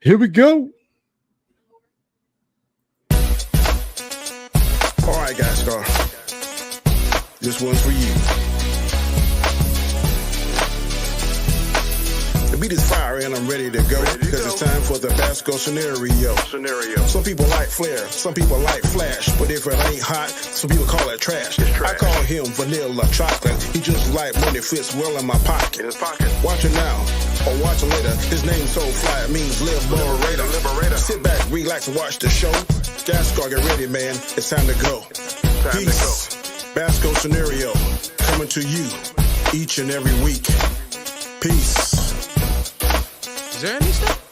Here we go. All right, guys, Scar. This one's for you. The beat is fire and I'm ready to go because it's time for the basketball scenario. Some people like flair, some people like flash, but if it ain't hot, some people call it trash. I call him vanilla chocolate. He just like money fits well in my pocket. Watch it now or watch it later. His name's so fly, it means liberator. Sit back, relax, and watch the show. Gascar, get ready, man. It's time to go. Peace. Basketball scenario coming to you each and every week. Peace. Is there any stuff?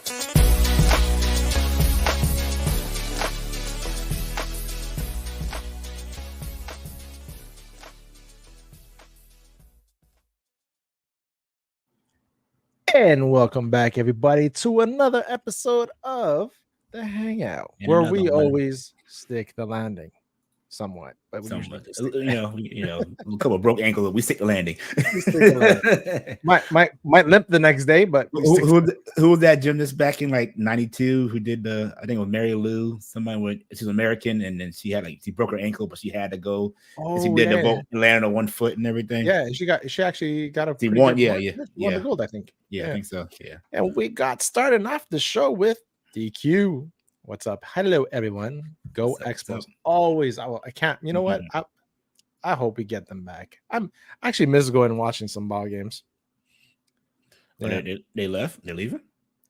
And welcome back, everybody, to another episode of The Hangout, where we always stick the landing. Somewhat, but we a couple of broke ankles. We stick the landing. might limp the next day, but who was that gymnast back in like '92 who did I think it was Mary Lou. She's American, and then she broke her ankle, but she had to go. She did the vote, landed on one foot and everything. Yeah, she actually got a. She won. Won the gold, I think. Yeah, I think so. Yeah, and we got started off the show with DQ. What's up? Hello, everyone. Go Expos. Always. I can't. You know what? I hope we get them back. I actually miss going and watching some ball games. Yeah. They left. They're leaving.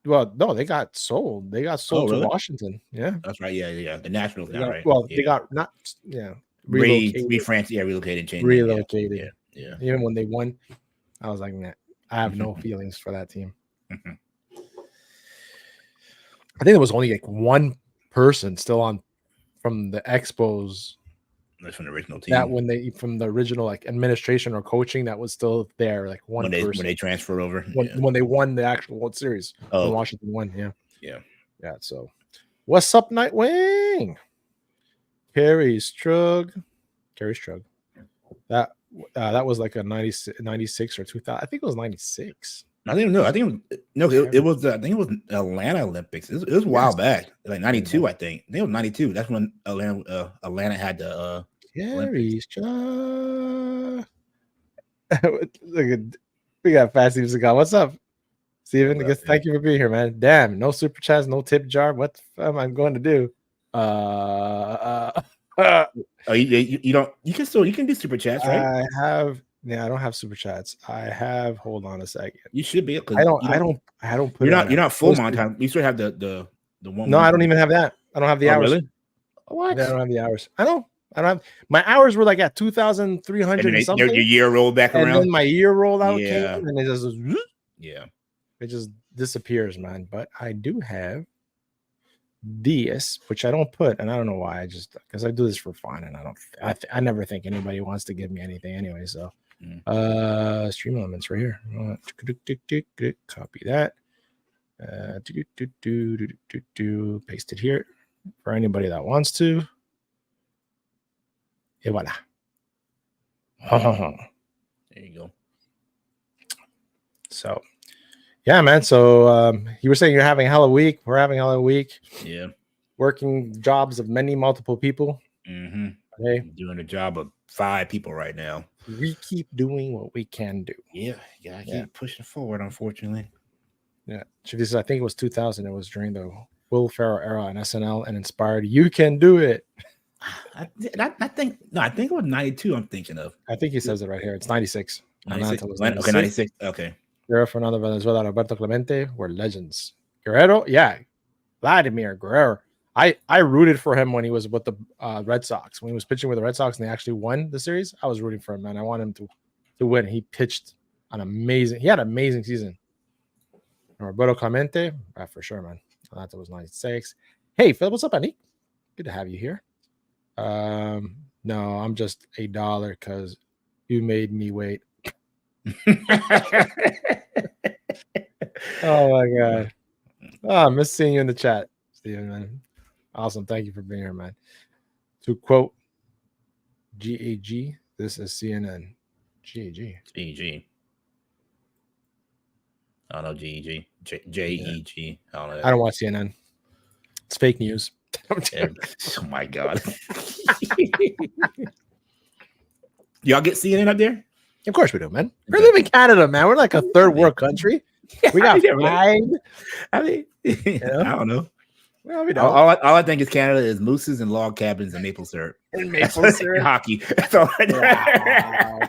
Well, no, they got sold. They got sold to Washington. Yeah, that's right. Yeah. The Nationals now, right? Well, yeah. They got not. Yeah, relocated. Changed. Relocated. Yeah. Even when they won, I was like, nah, I have no feelings for that team. I think there was only like one person still on from the Expos. That's from the original team. That from the original like administration or coaching that was still there, like one person when they transferred over. When they won the actual World Series. Oh, when Washington won. Yeah. So, what's up, Nightwing? Carrie Strug. That was like a 96 or 2000. I think it was 96. I think no. I think it was Atlanta Olympics. It was a while back, like 92. I think it was 92. That's when Atlanta had the Olympics. Look at we got Fast Steven Seagal. What's up, Steven? Thank you for being here, man. Damn, no super chats, no tip jar. What am I going to do? You don't. You can do super chats, right? I don't have super chats. Hold on a second. You should be. I don't put. You're not full montage. You still have the one. No, I don't even have that. I don't have the hours. Really? What? I don't have the hours. I don't have. My hours were like at 2,300 and something. Your year rolled back around. And then my year rolled out. Yeah. And it just it just disappears, man. But I do have this, which I don't put, and I don't know why. Because I do this for fun, and I never think anybody wants to give me anything anyway. So. Stream elements right here. Copy that. Paste it here for anybody that wants to. Et voila. There you go. So, yeah, man. So you were saying you're having a hell of a week. We're having a hell of a week. Yeah. Working jobs of multiple people. Okay. Doing the job of 5 people right now. We keep doing what we can do. Yeah, keep pushing forward, unfortunately. Yeah. I think it was 2000. It was during the Will Ferrell era on SNL and inspired You Can Do It. I think it was 92 I'm thinking of. I think he says it right here. It's 96. 96. Okay, 96. Okay. Guerrero, Fernando Valenzuela, Roberto Clemente were legends. Guerrero, yeah. Vladimir Guerrero. I rooted for him when he was with the Red Sox. When he was pitching with the Red Sox and they actually won the series, I was rooting for him, man. I want him to win. He pitched he had an amazing season. And Roberto Clemente, for sure, man. That was 96. Hey, Phil, what's up, Annie? Good to have you here. No, I'm just $1 because you made me wait. Oh my God. I miss seeing you in the chat, Steven, man. Awesome. Thank you for being here, man. To quote GAG, this is CNN. GAG. GAG. I don't know. GEG. JEG. I don't know. I don't watch CNN. It's fake news. Oh my God. Y'all get CNN up there? Of course we do, man. We live in Canada, man. We're like a third world country. We got fine. I mean, I don't know. Well, we don't. All I think is Canada is mooses and log cabins and maple syrup. And maple syrup. Hockey. That's all I know. Wow.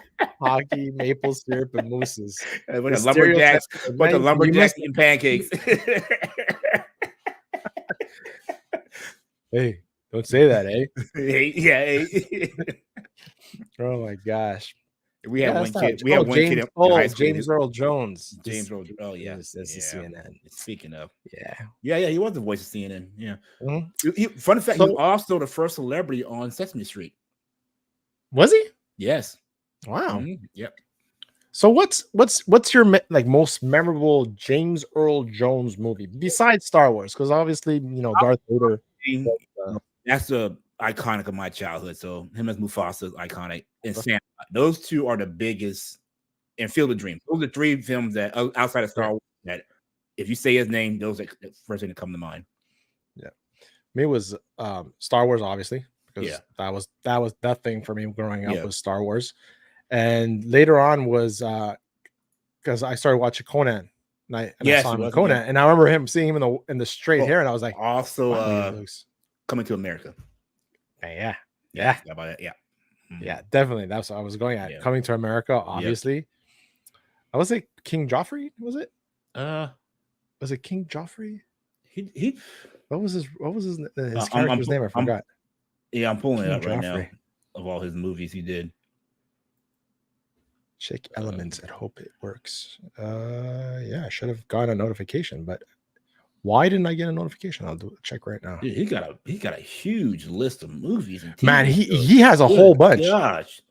Hockey, maple syrup, and mooses. Bunch of lumberjacks eating pancakes. Hey, don't say that, eh? Hey. Oh my gosh. We had one kid. We had one kid in high school. James Earl Jones. James Earl. Oh yeah, that's the CNN. Speaking of, yeah, he was the voice of CNN. Yeah. Mm-hmm. Fun fact: he was also the first celebrity on Sesame Street. Was he? Yes. Wow. Mm-hmm. Yep. So what's your like most memorable James Earl Jones movie besides Star Wars? Because obviously Darth Vader. That's the iconic of my childhood. So him as Mufasa is iconic. And Sandlot. Those two are the biggest. And Field of Dreams. Those are three films that outside of Star Wars that if you say his name, those are the first thing to come to mind. Yeah, me was Star Wars, obviously, because that was that thing for me growing up was Star Wars, and later on was because I started watching Conan. And I saw him in Conan, and I remember seeing him in the straight hair, and I was like, also Coming to America. Yeah. About it. Yeah. Mm-hmm. Yeah, definitely. That's what I was going at. Yeah. Coming to America, obviously. Yep. I was like King Joffrey, was it? Was it King Joffrey? He what was his character's name? I forgot. I'm pulling it up right now of all his movies he did. Check elements and hope it works. I should have gotten a notification, but why didn't I get a notification? I'll do a check right now. Dude, he got a huge list of movies. And man, he has a whole bunch. Gosh,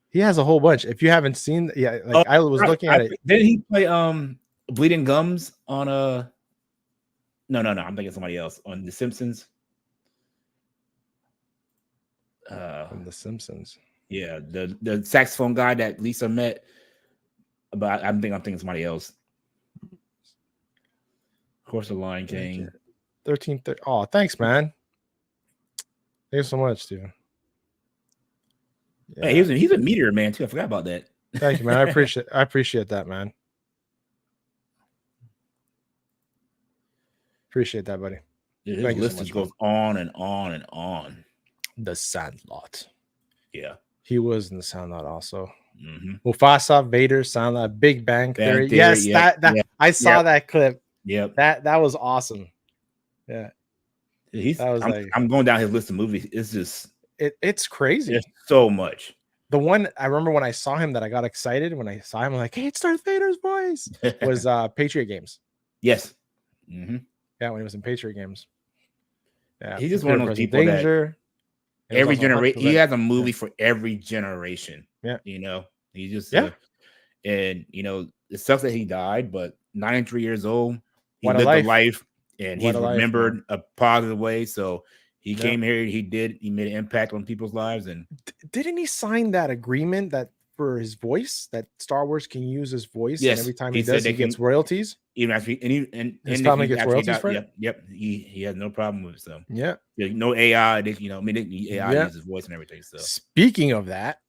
he has a whole bunch. If you haven't seen, I was looking at it. Did he play Bleeding Gums on No, I'm thinking somebody else on The Simpsons. From The Simpsons. Yeah, the saxophone guy that Lisa met. But I'm thinking somebody else. Of course, The Lion King. 13:30. Oh, thanks, man. Thanks so much, Steven. Yeah. Hey, he's a Meteor Man too. I forgot about that. Thank you, man. I appreciate that, man. Appreciate that, buddy. Dude, his list just goes on and on and on. The Sandlot. Yeah. He was in The Sandlot also. Mm-hmm. Mufasa, Vader, Sandlot, Big Bang Theory. Yes, I saw that clip. Yep. That was awesome. Yeah. I'm going down his list of movies. It's just it's crazy. There's so much. The one I remember when I saw him that I got excited when I saw him, I'm like, hey, it's Darth Vader's voice. Was Patriot Games. Yes. Mm-hmm. Yeah, when he was in Patriot Games. Yeah. He's just one of those people that every generation he has a movie for every generation. Yeah. He just and it sucks that he died, but 93 years old, he lived a life and he's remembered a positive way. So he came here, he made an impact on people's lives. And didn't he sign that agreement that for his voice that Star Wars can use his voice? Yes, and every time he does, he gets royalties. Even after his family gets royalties for it. Yep. He has no problem with it. So no AI. AI uses his voice and everything. So speaking of that,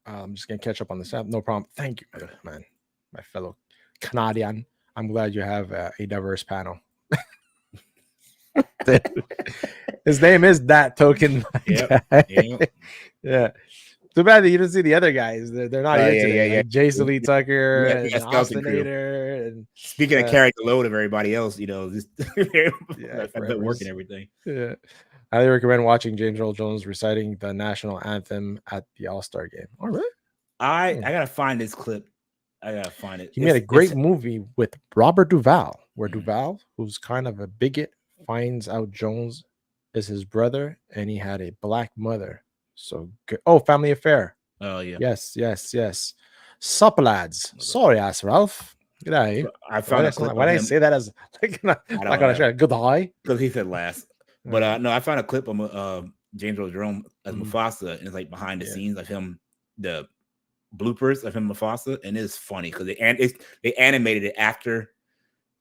I'm just gonna catch up on this. No problem. Thank you, man. My fellow Canadian. I'm glad you have a diverse panel. His name is that token. Yeah. Too bad that you didn't see the other guys. They're not into it. Like Jason Lee Tucker and Ostinator. And speaking of carrying the load of everybody else, just work and everything. Yeah. I highly recommend watching James Earl Jones reciting the national anthem at the All-Star game. All right. I gotta find this clip. I gotta find it. He made a great movie with Robert Duvall, where Duvall, who's kind of a bigot, finds out Jones is his brother and he had a black mother. So good. Oh, Family Affair. Oh yeah. Yes. Sup, lads. Sorry, ass Ralph. Good eye. I found why did I say that as like on a show? Good eye? Because he said last. But no, I found a clip of James Earl Jones as Mufasa, and it's like behind the scenes of him, the bloopers of him Mufasa, and it's funny because they animated it after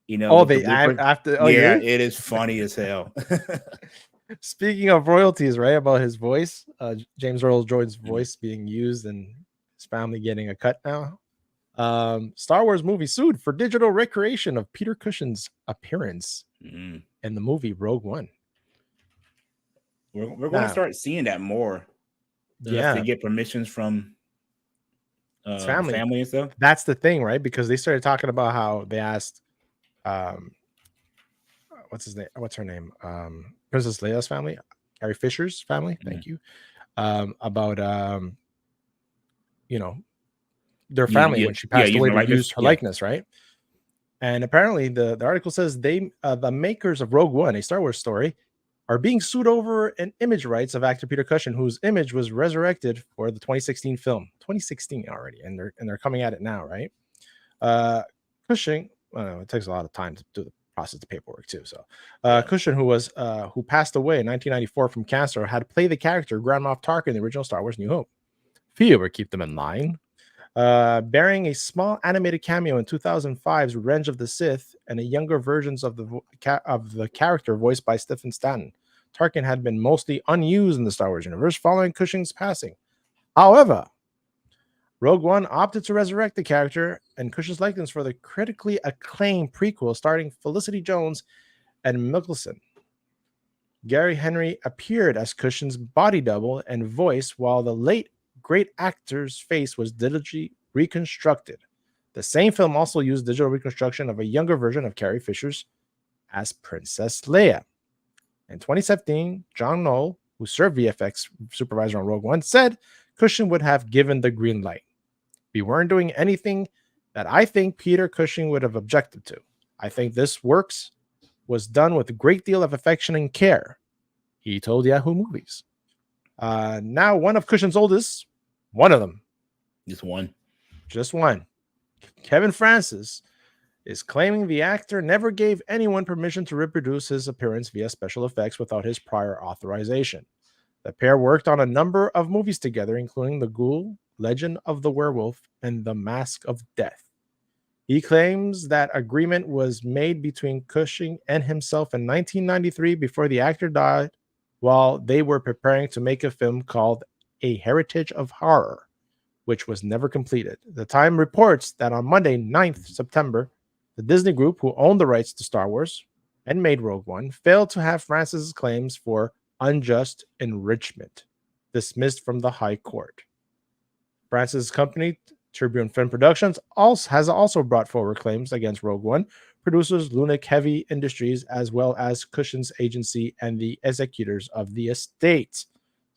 You know, Oh, with the blooper. after. Oh, Yeah, really? it is funny as hell. Speaking of royalties, right? About his voice, James Earl Jones' Mhm. voice being used and his family getting a cut now. Star Wars movie sued for digital recreation of Peter Cushing's appearance Mhm. in the movie Rogue One. We're going to Now, start seeing that more. They'll have to yeah, get permissions from his family. family and stuff. That's the thing, right? Because they started talking about how they asked, what's his name? What's her name? Princess Leia's family, Carrie Fisher's family. Thank you. About you know, their family when she passed away using the to likeness. use her Yeah. likeness, right? And apparently, the article says they, the makers of Rogue One, a Star Wars story, are being sued over an image rights of actor Peter Cushing, whose image was resurrected for the 2016 film. 2016 already, and they're coming at it now, right? Cushing, well, it takes a lot of time to do the process of paperwork too. So, Cushing, who passed away in 1994 from cancer, had played the character Grand Moff Tarkin in the original Star Wars New Hope. Few would keep them in line. Bearing a small animated cameo in 2005's Revenge of the Sith and a younger versions of the character voiced by Stephen Stanton, Tarkin had been mostly unused in the Star Wars universe following Cushing's passing. However, Rogue One opted to resurrect the character and Cushing's likeness for the critically acclaimed prequel starring Felicity Jones and Mickelson. Gary Henry appeared as Cushing's body double and voice, while the late great actor's face was digitally reconstructed. The same film also used digital reconstruction of a younger version of Carrie Fisher's as Princess Leia. In 2017, John Knoll, who served VFX supervisor on Rogue One, said Cushing would have given the green light. We weren't doing anything that I think Peter Cushing would have objected to. I think this was done with a great deal of affection and care, he told Yahoo Movies. Now, one of Cushing's oldest, one of them, Just one, Kevin Francis, is claiming the actor never gave anyone permission to reproduce his appearance via special effects without his prior authorization. The pair worked on a number of movies together, including The Ghoul, Legend of the Werewolf, and The Mask of Death. He claims that agreement was made between Cushing and himself in 1993 before the actor died while they were preparing to make a film called A Heritage of Horror, which was never completed. The Time reports that on Monday, 9th September, the Disney Group, who owned the rights to Star Wars and made Rogue One, failed to have Francis' claims for unjust enrichment dismissed from the High Court. Francis' company, Tribune Film Productions, has also brought forward claims against Rogue One producers Lunac Heavy Industries, as well as Cushing's agency and the executors of the estate.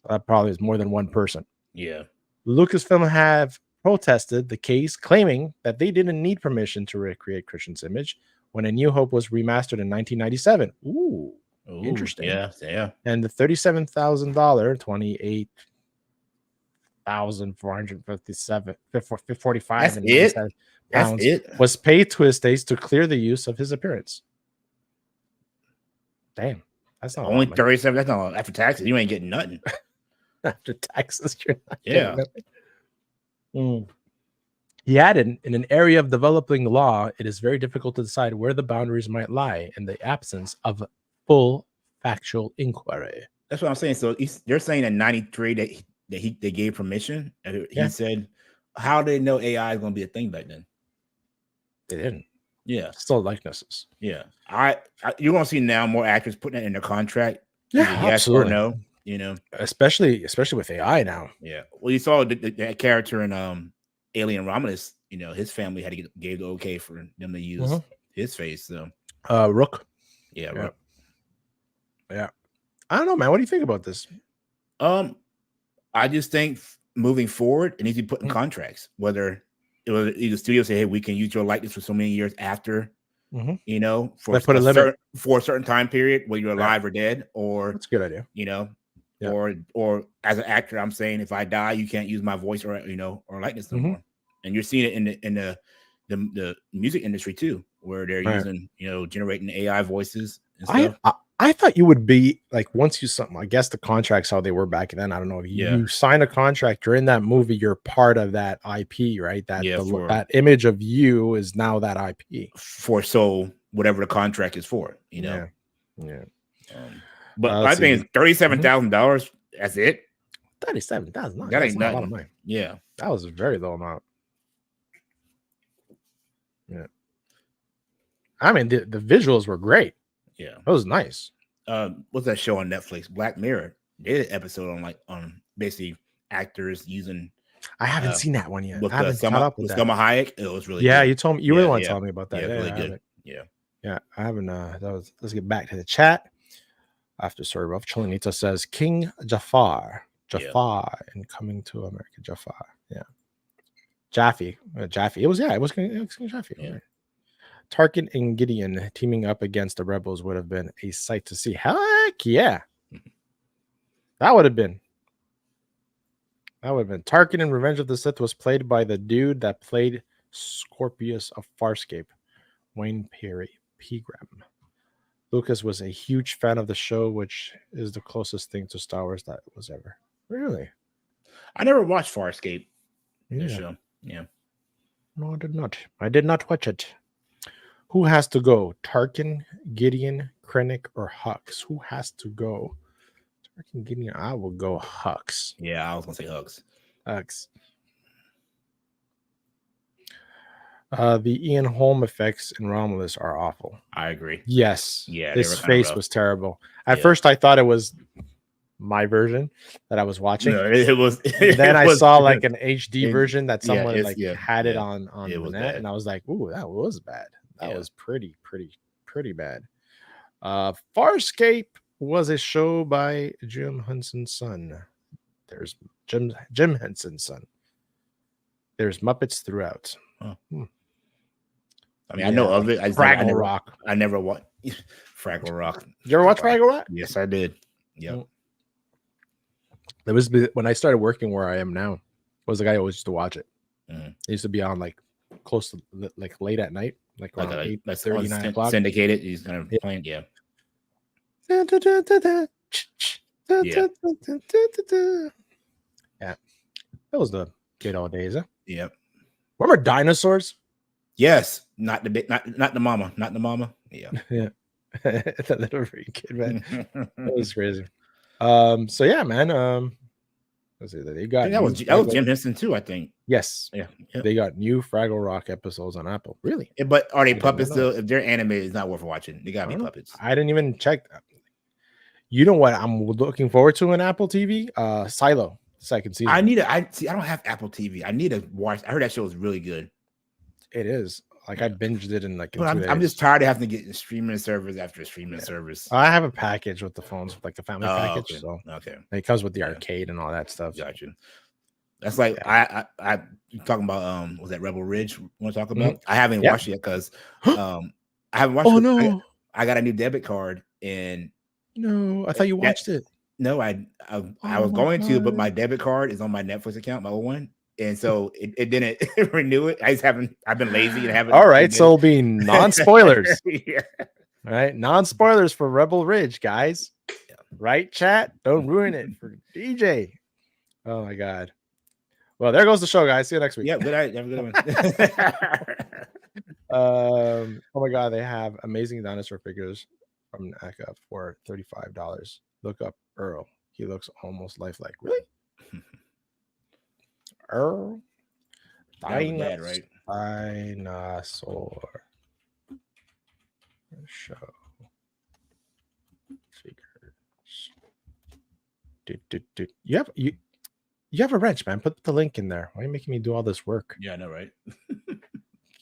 That probably is more than one person. Yeah. Lucasfilm have protested the case, claiming that they didn't need permission to recreate Cushing's image when A New Hope was remastered in 1997. Ooh, interesting. Yeah. And the $37,000, 28,457.45 and 97 pounds was paid to estates to clear the use of his appearance. Damn, that's not only 37. That's not after taxes. You ain't getting nothing. After taxes, you're not getting nothing. He added, in an area of developing law, it is very difficult to decide where the boundaries might lie in the absence of full factual inquiry. That's what I'm saying. So they're saying in 93 that they gave permission. And he said, how did they know AI is going to be a thing back then? They didn't. Yeah. Still likenesses. Yeah. You're going to see now more actors putting it in their contract. Yeah, yes absolutely. or no, you know, especially with AI now. Yeah. Well, you saw that character in Alien Romulus, you know, his family had to gave the okay for them to use his face. So Rook. Yeah, Rook. Yeah. I don't know, man. What do you think about this? I just think moving forward, it needs to be put in contracts, whether it was either studio say, hey, we can use your likeness for so many years after, you know, for put a limit for a certain time period where you're alive or dead, or that's a good idea. You know, or as an actor, I'm saying if I die, you can't use my voice or or likeness no more. And you're seeing it in the music industry too, where they're using generating AI voices and stuff. I thought you would be like, once you something, I guess the contracts how they were back then. I don't know. If you sign a contract during that movie, you're part of that IP, right? That that image of you is now that IP for so whatever the contract is for. You know. Yeah. But I think it's $37,000. That's it. $37,000. That ain't not a lot nothing. of money. Yeah, that was a very low amount. Yeah. I mean, the visuals were great. Yeah, it was nice. What's that show on Netflix? Black Mirror. They did an episode on basically actors using. I haven't seen that one yet. With I haven't caught up with that. Selma Hayek. It was really good. You told me you really want to tell me about that. Yeah, really good. Yeah, I haven't. Let's get back to the chat. After Story Rough, Cholinita says King Jafar and Coming to America. Jafar. Yeah. Jaffe. It was King Jaffe. Yeah. Right. Tarkin and Gideon teaming up against the rebels would have been a sight to see. Heck yeah. That would have been. Tarkin in Revenge of the Sith was played by the dude that played Scorpius of Farscape, Wayne Pegram. Lucas was a huge fan of the show, which is the closest thing to Star Wars that was ever. Really? I never watched Farscape. The show. Yeah. No, I did not. I did not watch it. Who has to go? Tarkin, Gideon, Krennic, or Hux? Who has to go? Tarkin, Gideon. I will go Hux. Yeah, I was gonna say Hux. The Ian Holm effects in Romulus are awful. I agree. Yes. Yeah. His face was terrible. At first, I thought it was my version that I was watching. No, it was. Then I saw like an HD version that someone had it on it the was net, bad. and I was like, "Ooh, that was bad. That was pretty bad." Farscape was a show by Jim Henson's son. There's Jim Henson's son. There's Muppets throughout. Oh. I mean, I know of it. Fraggle Rock. I never watched Fraggle Rock. You ever watch Fraggle Rock? Yes, I did. Yep. That was when I started working where I am now. Was the guy who always used to watch it. It used to be on like close to like late at night, like around 8:30, 9 o'clock. Syndicated. He's kind of playing. Yeah. Yeah. That was the good old days. Huh? Yep. Remember dinosaurs? Yes. Not the mama. Yeah. Yeah. That little freaking kid, man. That was crazy. So yeah, man. Let's see that they got that was Jim Henson too, I think. Yes. Yeah. Yep. They got new Fraggle Rock episodes on Apple. Really? But are they puppets still? If they're animated, it's not worth watching. They gotta be puppets. I didn't even check that. You know what I'm looking forward to in Apple TV? Silo, second season. I don't have Apple TV. I need to watch. I heard that show was really good. It is. Like I binged it in like. I'm just tired of having to get streaming service after streaming service. I have a package with the phones, like the family package. Okay. So okay, it comes with the arcade and all that stuff. Gotcha. That's like I talking about was that Rebel Ridge? Want to talk about? I haven't watched it because I haven't watched. Oh no! I got a new debit card and no, I thought you watched it. No, I was going to, but my debit card is on my Netflix account, my old one. And so it didn't renew it. I've been lazy and haven't. All right, so it'll be non-spoilers. Yeah. All right, non-spoilers for Rebel Ridge, guys. Right, chat? Don't ruin it for DJ. Oh my god. Well, there goes the show, guys. See you next week. Yeah, good night. Have a good one. Oh my god, they have amazing dinosaur figures from NACA for $35. Look up Earl. He looks almost lifelike. Really? Earl, right? Dinosaur show figures. You have a wrench, man. Put the link in there. Why are you making me do all this work? Yeah, I know, right?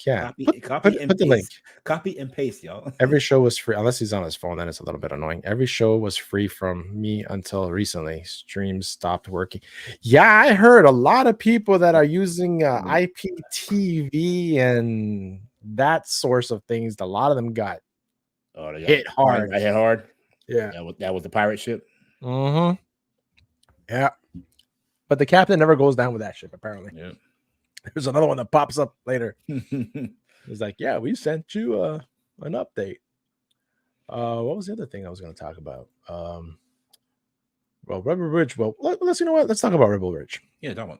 Yeah, copy and put the link. Copy and paste, y'all. Every show was free, unless he's on his phone. Then it's a little bit annoying. Every show was free from me until recently. Streams stopped working. Yeah, I heard a lot of people that are using IPTV and that source of things. A lot of them got hit hard. I hit hard. Yeah, that was the pirate ship. Mm-hmm. Yeah, but the captain never goes down with that ship. Apparently. Yeah. There's another one that pops up later. It's like, yeah, we sent you an update. What was the other thing I was going to talk about? Well, Rebel Ridge. Well, let's let's talk about Rebel Ridge. Yeah, that one.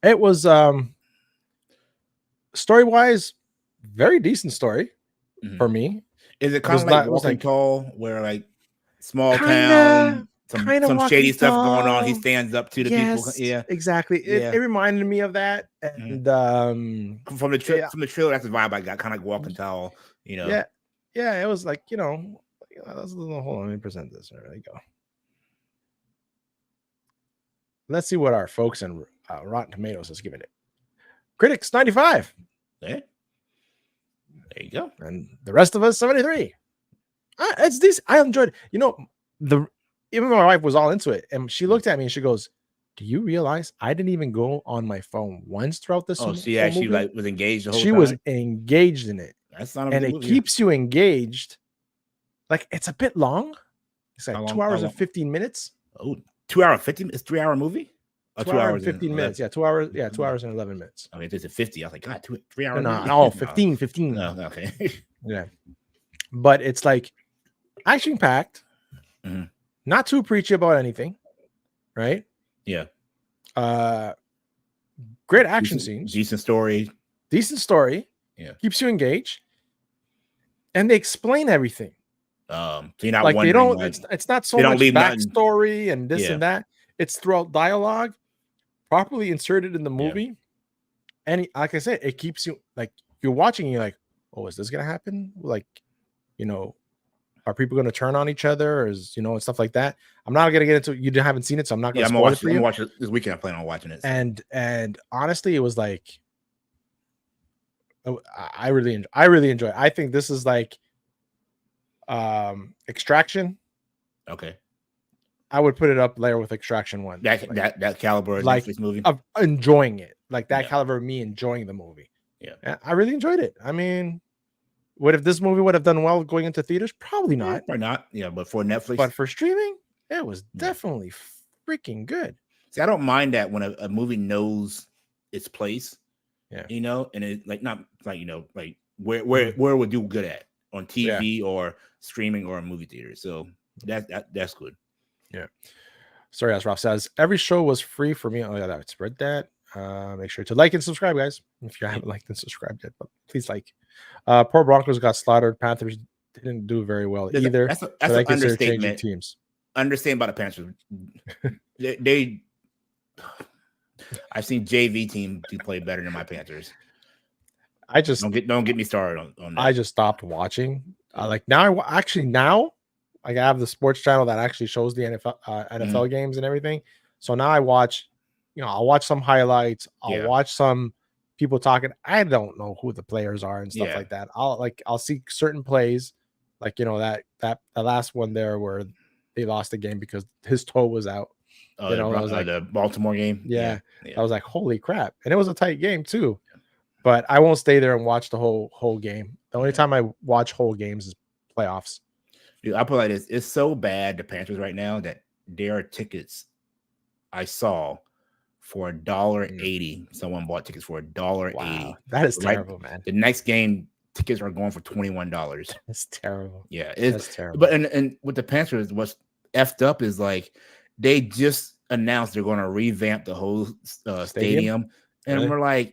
It was story-wise, very decent story for me. Is it It kind was of like it was Walking like Tall, where like small kinda town, some Walking shady stuff going on? He Tall. stands up to the people. Yes, Yeah, exactly. It yeah. reminded me of that, Mhm. and yeah, From the trailer, that's the vibe I got. Kind of like Walking Tall. You know. yeah, yeah. It was like hold on, let me present this. There you go. Let's see what our folks in Rotten Tomatoes has given it. Critics 95, Yeah. There you go. and the rest of us 73. It's this. I enjoyed it. Even my wife was all into it, and she looked at me and she goes, "Do you realize I didn't even go on my phone once throughout this Oh, she whole actually movie? like was engaged the whole She was time. engaged in it, That's not a and good it movie. keeps you engaged. Like it's a bit long. It's How like long? 2 How hours and long? 15 minutes. Oh, 2 hour 50. It's 3 hour movie. Oh, 2 2 hours and hours and 15 minutes. 11. Yeah, 2 hours. Yeah, 2 hours and 11 minutes. I mean, it's a 50. I was like, God, 3 No, hour no, movie. no, 15, 15. No, okay. Yeah, but it's like action packed, Mhm. not too preachy about anything, right? Yeah. Great action scenes, Decent story. decent story, Yeah. keeps you engaged, and they explain everything. So you're not Like they wondering don't. like It's not so they don't much leave nothing. backstory and this Yeah. and that. It's throughout dialogue, properly inserted in the Yeah. movie, and like I said, it keeps you like you're watching. You're like, oh, is this gonna happen? Like, are people gonna turn on each other, or and stuff like that. I'm not gonna get into. You haven't seen it, so I'm not gonna Yeah, spoil it for I'm you. gonna watch it this weekend. I plan on watching it. So. And honestly, it was like I really enjoy it. I think this is like Extraction. Okay. I would put it up there with Extraction 1. That caliber of Like Netflix movie. of enjoying it. Like that Yeah. caliber of me enjoying the movie. Yeah. And I really enjoyed it. I mean, what if this movie would have done well going into theaters? Probably not. Probably not. Yeah, but for Netflix. But for streaming, it was definitely freaking good. See, I don't mind that when a movie knows its place. Yeah. And it like not like like where it would do good at on TV or streaming or a movie theater. So that's good. Yeah. Sorry, as Ralph says, every show was free for me. Oh yeah, I spread that. Make sure to like and subscribe, guys. If you haven't liked and subscribed yet, but please like. Poor Broncos got slaughtered. Panthers didn't do very well either. That's an understatement. Teams. Understand about the Panthers. they I've seen JV team to play better than my Panthers. I just don't get me started on that. I just stopped watching. Like now, I have the sports channel that actually shows the NFL games and everything. So now I watch, I'll watch some highlights. I'll watch some people talking. I don't know who the players are and stuff like that. I'll see certain plays, like that the last one there where they lost the game because his toe was out. I was like the Baltimore game. Yeah. I was like, holy crap. And it was a tight game too. But I won't stay there and watch the whole game. The only time I watch whole games is playoffs. Dude, I put like this. It's so bad, the Panthers right now, that there are tickets I saw for $1.80. Someone bought tickets for $1.80. Wow, that is terrible, man. The next game tickets are going for $21. That's terrible. Yeah, it's terrible. But and with the Panthers, what's effed up is like they just announced they're going to revamp the whole stadium, and we're like,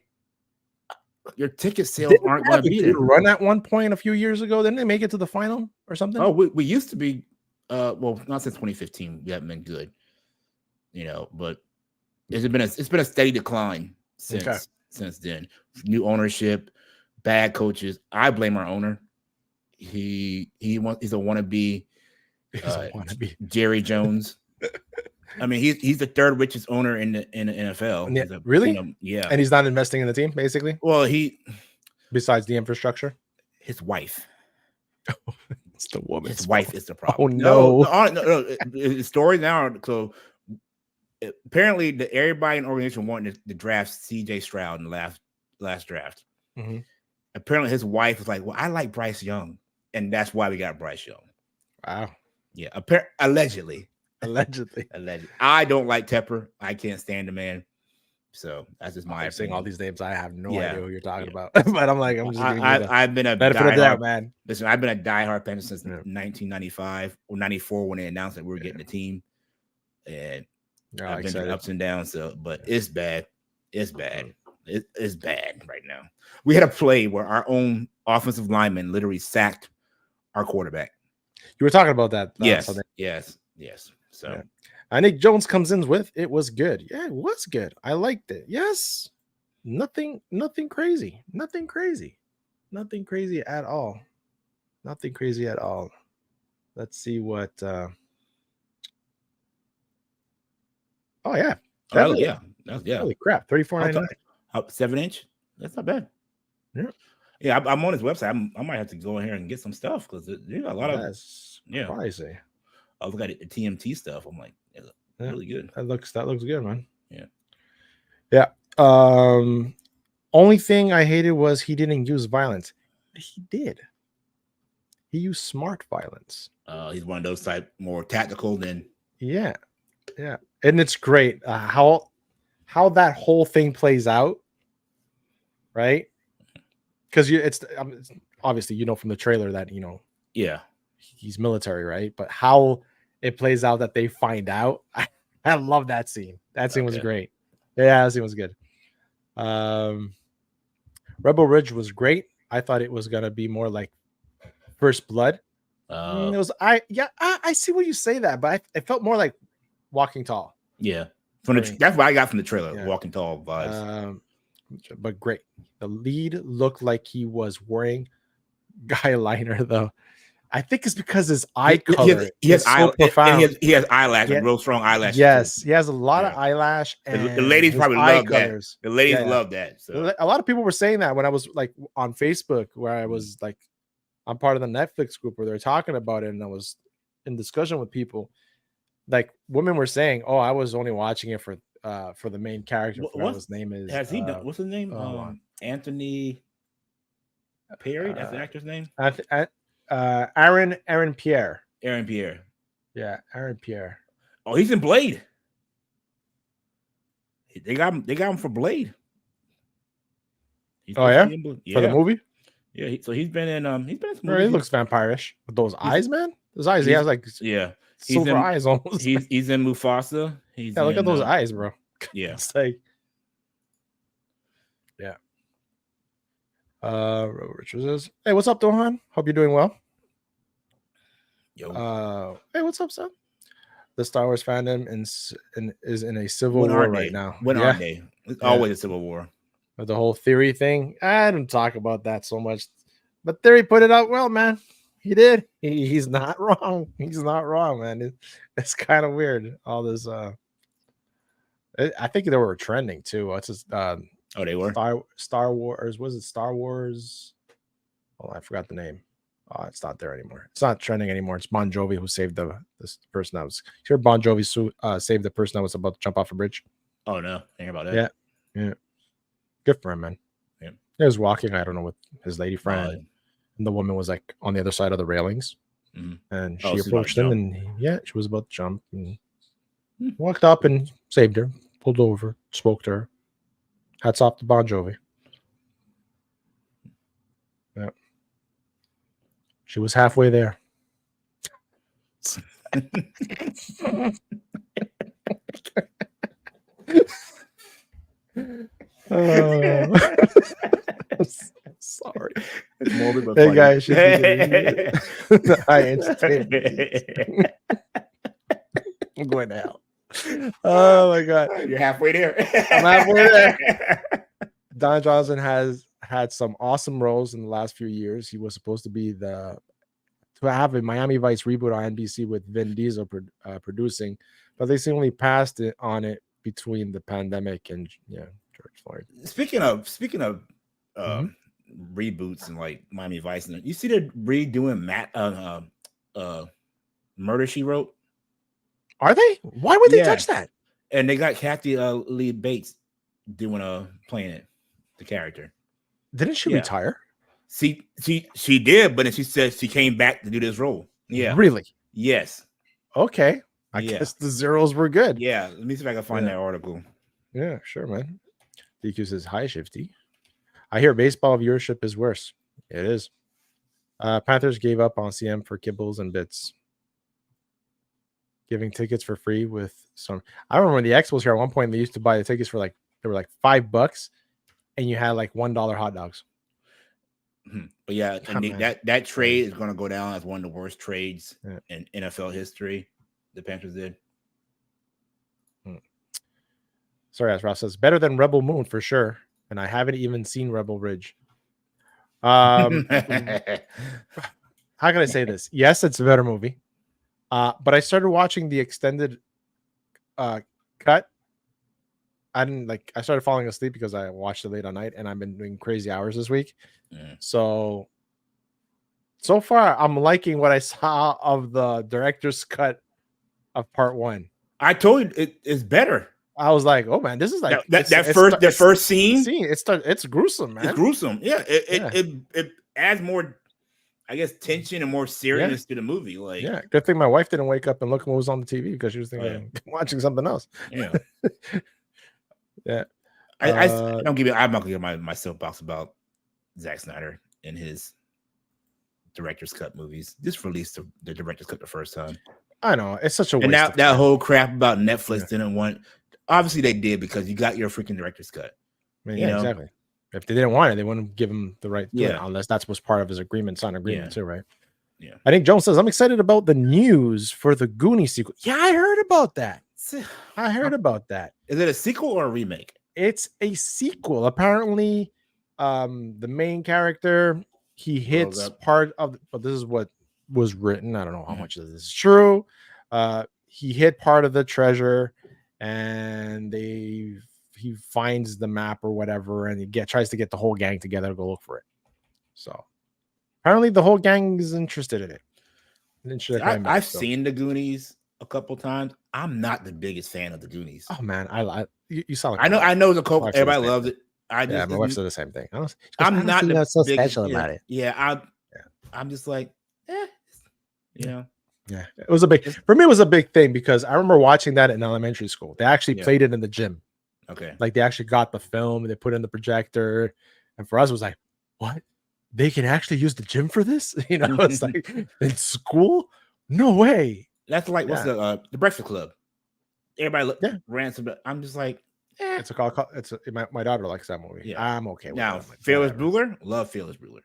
your ticket sales aren't going to be there. Run at one point a few years ago, didn't they make it to the final or something? Oh, we used to be, well, not since 2015. We haven't been good, but it's been a steady decline since then. New ownership, bad coaches. I blame our owner. He's a wannabe. Jerry Jones. I mean, he's the third richest owner in the NFL. Yeah, really? Yeah. And he's not investing in the team, basically? Well, besides the infrastructure? His wife. It's the woman. His wife is the problem. Oh, no. The story now, so apparently everybody in the organization wanted to draft CJ Stroud in the last draft. Mm-hmm. Apparently his wife was like, well, I like Bryce Young. And that's why we got Bryce Young. Wow. Yeah. Allegedly. Allegedly. I don't like Tepper. I can't stand the man. So that's just my saying all these names. I have no idea who you're talking about. But I'm like, I'm just I've been a benefit of the doubt, man. Listen, I've been a diehard Panther since 1995 or 94 when they announced that we were getting the team. And I've been through ups and downs. But it's bad. It's bad. It's bad right now. We had a play where our own offensive lineman literally sacked our quarterback. You were talking about that. Yes, Sunday. yes. So, I think Jones comes in with it was good. Yeah, it was good. I liked it. Yes, nothing crazy. Nothing crazy at all. Nothing crazy at all. Let's see what. Oh yeah, definitely. Holy crap, 34.99. 7-inch. That's not bad. Yeah. I'm on his website. I might have to go in here and get some stuff because there's a lot of. That's crazy. I look at the TMT stuff. I'm like, really good. That looks good, man. Yeah. Only thing I hated was he didn't use violence. He did. He used smart violence. He's one of those type more tactical than. Yeah, and it's great how that whole thing plays out, right? Because it's obviously from the trailer that he's military, right? But how it plays out that they find out, I love that scene. That scene was great. Yeah, that scene was good. Rebel Ridge was great. I thought it was gonna be more like First Blood. It was I see what you say that, but it felt more like Walking Tall. Yeah, that's what I got from the trailer. Walking Tall vibes. But great. The lead looked like he was wearing guy liner though. I think it's because his eye color is so profound. He has eyelash, real strong eyelashes. Yes, he has a lot of eyelash, and the ladies probably love that. The ladies love that. So. A lot of people were saying that when I was like on Facebook, where I was like, I'm part of the Netflix group where they're talking about it, and I was in discussion with people. Like women were saying, "Oh, I was only watching it for the main character." What his name is? Has he done? What's his name? Anthony Perry. That's the actor's name. Aaron Pierre. Aaron Pierre. Yeah, Aaron Pierre. Oh, he's in Blade. They got him for Blade. For the movie. Yeah, so he's been in. He's been in some movies. He looks vampirish with those eyes, man. Those eyes. He has like silver eyes almost. He's in Mufasa. Look at those eyes, bro. Yeah, it's like. Yeah. Richard says, "Hey, what's up, Dohan? Hope you're doing well." Yo. Hey, what's up, son? The Star Wars fandom is in a civil war right now. When are they? It's always a civil war. With the whole theory thing, I don't talk about that so much, but Theory put it out well, man. He did. He's not wrong. He's not wrong, man. It's kind of weird. All this. I think they were trending too. What's this? They were Star Wars. Was it Star Wars? Oh, I forgot the name. Oh, it's not there anymore. It's not trending anymore. It's Bon Jovi who saved this person that was. Here, Bon Jovi saved the person that was about to jump off a bridge. Oh no, think about that. Yeah. Good for him, man. Yeah. He was walking, I don't know, with his lady friend. And the woman was like on the other side of the railings. Mm-hmm. And she approached him and she was about to jump and walked up and saved her, pulled over, spoke to her. Hats off to Bon Jovi. Yeah. She was halfway there. Sorry. It's morbid, but hey funny. Guys, I entertain. I'm going to hell. Oh my god. You're halfway there. I'm halfway there. Don Johnson has had some awesome roles in the last few years. He was supposed to have a Miami Vice reboot on NBC with Vin Diesel producing, but they seemingly passed it on it between the pandemic and George Floyd. Speaking of reboots and like Miami Vice, and you see they're redoing Murder, She Wrote. Are they? Why would they touch that? And they got Kathy Lee Bates playing it, the character. Didn't she retire? She did, but then she said she came back to do this role. Yeah. Really? Yes. Okay. I guess the zeros were good. Yeah. Let me see if I can find that article. Yeah, sure, man. DQ says, hi, Shifty. I hear baseball viewership is worse. It is. Panthers gave up on CM for kibbles and bits. Giving tickets for free with some. I remember when the X was here at one point, they used to buy the tickets for they were like $5, and you had like $1 hot dogs. But yeah, Yeah, and man. that trade is going to go down as one of the worst trades Yeah. in NFL history. The Panthers did. Sorry, as Ross says, better than Rebel Moon for sure. And I haven't even seen Rebel Ridge. How can I say this? Yes, it's a better movie. But I started watching the extended cut. I started falling asleep because I watched it late at night and I've been doing crazy hours this week. So far I'm liking what I saw of the director's cut of part 1. I told you it's better. I was like, oh man, this is like that first scene. It's gruesome, man. It's gruesome. Yeah, it adds more, I guess, tension and more seriousness to the movie. Like, yeah, good thing my wife didn't wake up and look what was on the TV because she was thinking watching something else. Yeah, yeah. I don't give you. I'm not gonna give my soapbox about Zack Snyder and his director's cut movies. Just released the director's cut the first time. I know it's such a waste. And that whole crap about Netflix didn't want. Obviously, they did because you got your freaking director's cut. I mean, exactly. If they didn't want it, they wouldn't give him the right to it, unless that was part of his agreement, signed agreement too, right? Yeah. I think Jones says, I'm excited about the news for the Goonies sequel. Yeah, I heard about that. Is it a sequel or a remake? It's a sequel. Apparently, the main character, he hits part of, but this is what was written. I don't know how much of this is true. He hit part of the treasure and he finds the map or whatever, and he tries to get the whole gang together to go look for it. So apparently the whole gang is interested in it. I've seen the Goonies a couple times. I'm not the biggest fan of the Goonies. Oh man, you sound like I know the Coke. Everybody loves it. My wife said the same thing. I'm not that's so special about it. Yeah, I'm just like, you know. Yeah, it was a big thing because I remember watching that in elementary school. They actually played it in the gym. Okay, like they actually got the film and they put it in the projector, and for us it was like, what? They can actually use the gym for this? It's like in school? No way. That's like what's the Breakfast Club? Everybody ran some. I'm just like, It's a call. My daughter likes that movie. Yeah, I'm okay with now. Like, Ferris Bueller, love Ferris Bueller.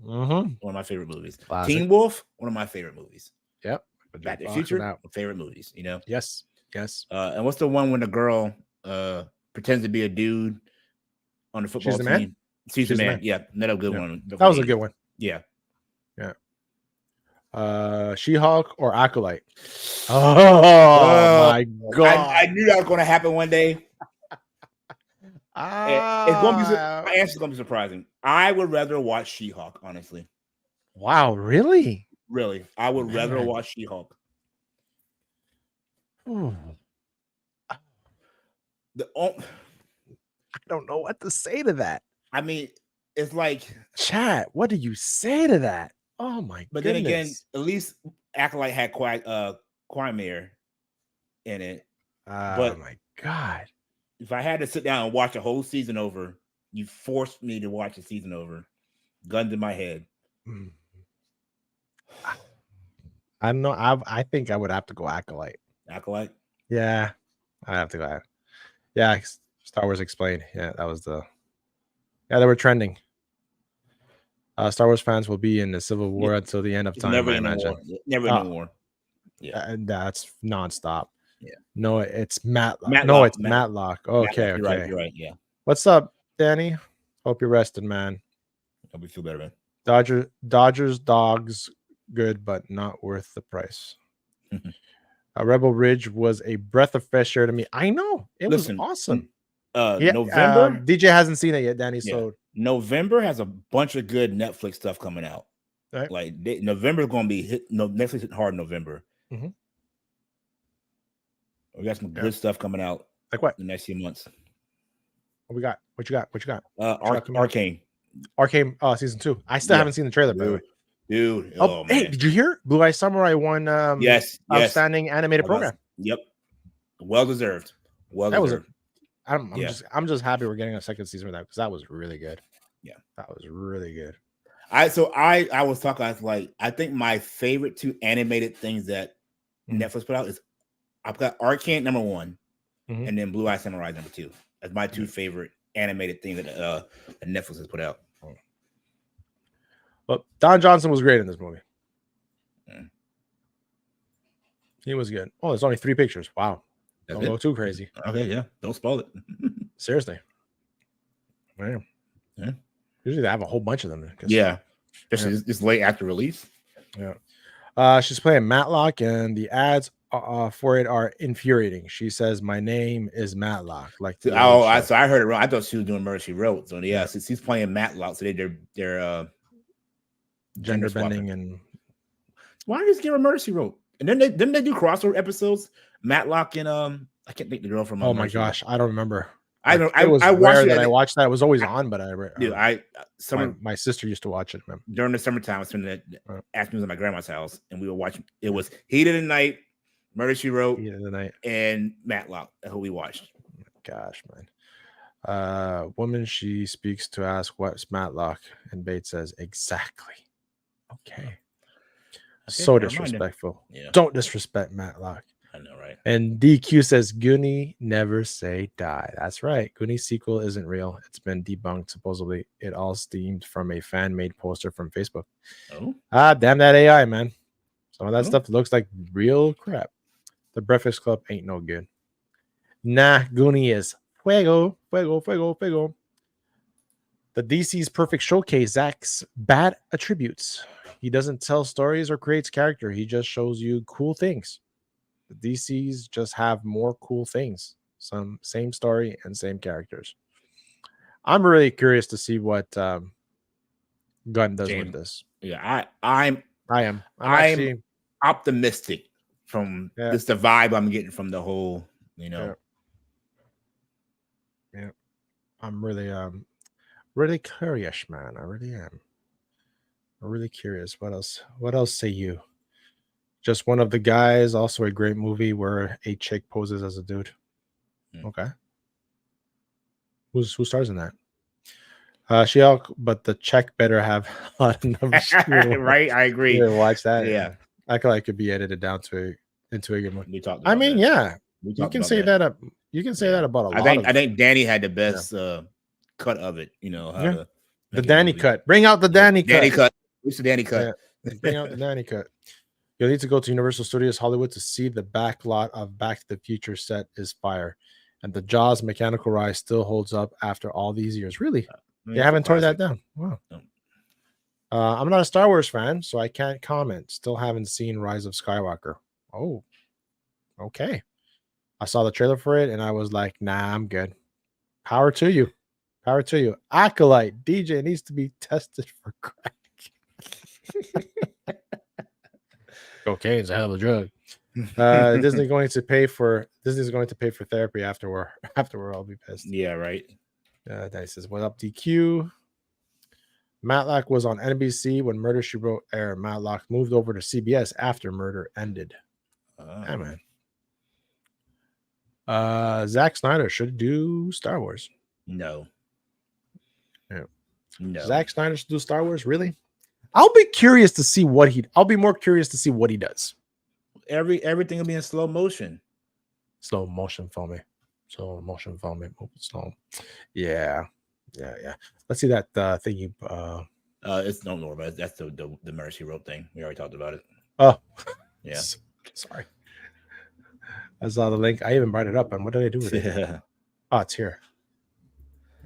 One of my favorite movies. Classic. Teen Wolf, one of my favorite movies. Yep. Back to the Future, favorite movies. Yes. And what's the one when the girl pretends to be a dude on the football team? Man? She's the man. Yeah, another good one. That was a good one. Yeah. She-Hulk or Acolyte? Oh my god! I knew that was going to happen one day. It's going to be. My answer's going to be surprising. I would rather watch She-Hulk, honestly. Wow, really? Really, I would rather watch She-Hulk. I don't know what to say to that. I mean, it's like, chat. What do you say to that? Oh my! But goodness. Then again, at least Acolyte had Quagmire in it. Oh my god! If I had to sit down and watch a whole season over, you forced me to watch a season over. Guns in my head. I don't know. I think I would have to go Acolyte. Acolyte? Yeah, I have to go. Yeah, Star Wars Explained. Yeah, that was the. Yeah, they were trending. Star Wars fans will be in the Civil War until the end of time. Never I imagine. Never in war. Yeah, and that's nonstop. Yeah. No, it's Matlock. No, it's Matlock. Okay, Matlock. okay. You're right. Yeah. What's up, Danny? Hope you're rested, man. Hope you feel better, man. Dodgers dogs good, but not worth the price. Rebel Ridge was a breath of fresh air to me. I know it was awesome. November. DJ hasn't seen it yet, Danny. So November has a bunch of good Netflix stuff coming out. Right. Like November is going to be hit. Netflix hitting hard in November. Mm-hmm. We got some good stuff coming out. Like what? In the next few months. What we got? What you got? Arcane. Arcane. Season 2. I still haven't seen the trailer, by the way. Dude. Oh, hey, did you hear? Blue Eye Samurai won outstanding animated program. Yep. Well deserved. I'm just happy we're getting a second season of that because that was really good. Yeah. That was really good. I was talking, I was like, I think my favorite 2 animated things that Netflix put out is I've got Arcane number 1 and then Blue Eye Samurai number 2. That's my 2 favorite animated things that Netflix has put out. But Don Johnson was great in this movie. Yeah. He was good. Oh, there's only 3 pictures. Wow. Don't go too crazy. Okay, yeah. Don't spoil it. Seriously. Man. Yeah. Usually they have a whole bunch of them. Yeah. Especially this late after release. Yeah. She's playing Matlock, and the ads for it are infuriating. She says, "My name is Matlock." Like so I heard it wrong. I thought she was doing Murder She Wrote. So yeah, she's playing Matlock. So they're gender bending and why don't you just give her Murder She Wrote? And then they do crossover episodes. Matlock and I can't think the girl from. Oh my gosh, I don't remember. I don't. It was I watched that I watched that. It was always on, but my sister used to watch it. Man. During the summertime, I was spending the afternoons at my grandma's house, and we were watching. It was Heat of the Night, Murder She Wrote, Heat of the Night, and Matlock. Who we watched. Gosh, man. Woman she speaks to ask what's Matlock, and Bates says exactly. Okay. So disrespectful. Yeah. Don't disrespect Matlock. I know, right? And DQ says Goonie never say die. That's right. Goonie sequel isn't real. It's been debunked. Supposedly, it all stemmed from a fan-made poster from Facebook. Oh, damn that AI, man. Some of that stuff looks like real crap. The Breakfast Club ain't no good. Nah, Goonie is fuego, fuego, fuego, fuego. The DC's perfect showcase Zach's bad attributes. He doesn't tell stories or creates character. He just shows you cool things. The DCs just have more cool things. Some same story and same characters. I'm really curious to see what Gunn does with this. Yeah, I'm actually optimistic from just the vibe I'm getting from the whole, Yeah. I'm really curious, man. I really am. I'm really curious. What else say you? Just One of the Guys, also a great movie where a chick poses as a dude. Okay. Who stars in that? But the check better have a lot of numbers. Right, I agree. Watch that. Yeah. I feel like it could be edited down into a good one. We talked. I mean, you can say that. You can say that about a lot. I think Danny had the best cut of it. The Danny cut. Bring out the Danny cut. Danny cut. Who's the Danny cut? Yeah. Bring out the Danny cut. You'll need to go to Universal Studios Hollywood to see the back lot of Back to the Future set is fire. And the Jaws mechanical ride still holds up after all these years. Really? They haven't torn that down. Wow. No. I'm not a Star Wars fan, so I can't comment. Still haven't seen Rise of Skywalker. Oh, okay. I saw the trailer for it and I was like, nah, I'm good. Power to you. Power to you. Acolyte DJ needs to be tested for crack. Cocaine's a hell of a drug. Disney's going to pay for therapy afterward. I'll be pissed. Yeah, right. Dice says, "What up, DQ?" Matlock was on NBC when Murder She Wrote aired. Matlock moved over to CBS after Murder ended. Yeah, man. Zack Snyder should do Star Wars. No. Yeah. No. Zack Snyder should do Star Wars. Really? I'll be curious to see I'll be more curious to see what he does. Everything will be in slow motion. Slow motion filming. Slow. Yeah. Let's see that thing you it's no normal. That's the Murder She Wrote thing. We already talked about it. Oh. Yeah. Sorry. I saw the link. I even brought it up. And what did I do with it? Oh, it's here.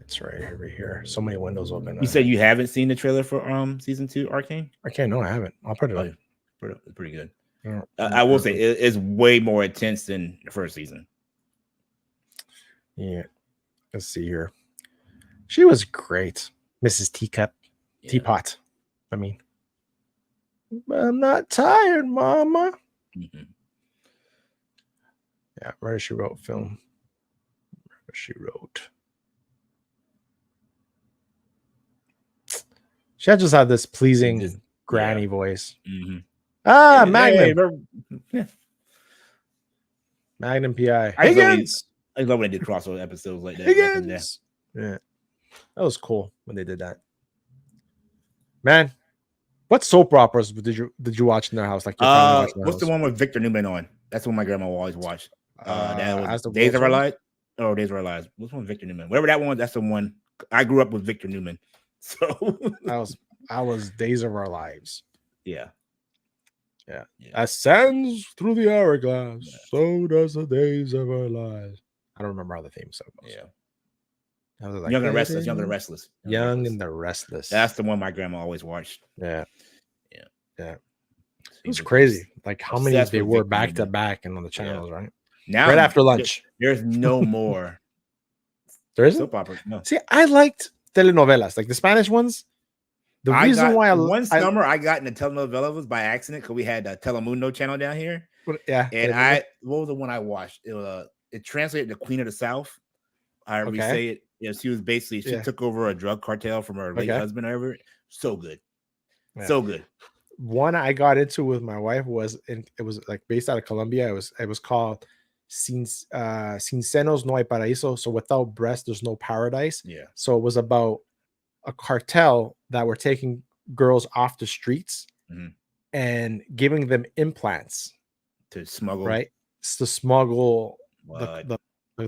It's right over here. So many windows open. You said you haven't seen the trailer for season 2 Arcane? Arcane? No, I haven't. I'll put it up. It's pretty good. I will say it's way more intense than the first season. Yeah. Let's see here. She was great. Mrs. Teapot. I mean, I'm not tired, Mama. Mm-hmm. Yeah, Murder She Wrote film. Murder She Wrote. She just had this pleasing granny voice. Mm-hmm. Magnum. Magnum PI. I love when they did crossover episodes like that. Yeah. That was cool when they did that. Man, what soap operas did you watch in their house? Like what's the one with Victor Newman on? That's what my grandma always watched. That was Days of Our Lives. Oh, Days of Our Lives. What's one with Victor Newman? Whatever that one, that's the one. I grew up with Victor Newman. So that was That was Days of Our Lives. Yeah. Ascends through the hourglass, so does the days of our lives. I don't remember how the theme song goes. Yeah. I was like, Young and Restless. Young and Restless. Young and the Restless. That's the one my grandma always watched. Yeah. It was crazy, like how many they were back to back and on the channels, right? Now, right after lunch. There's no more. There isn't? Soap opera. No. See, I liked telenovelas, like the Spanish ones. The reason why one summer I got into telenovela was by accident because we had a Telemundo channel down here. Yeah. And what was the one I watched? It translated to Queen of the South. However we say it. Yeah, she was basically she took over a drug cartel from her late husband or whatever. So good. Yeah. So good. One I got into with my wife was it was like based out of Colombia. It was called Sin Senos No Hay Paraíso. So without breast, there's no paradise. Yeah. So it was about a cartel that were taking girls off the streets and giving them implants to smuggle, right? To smuggle the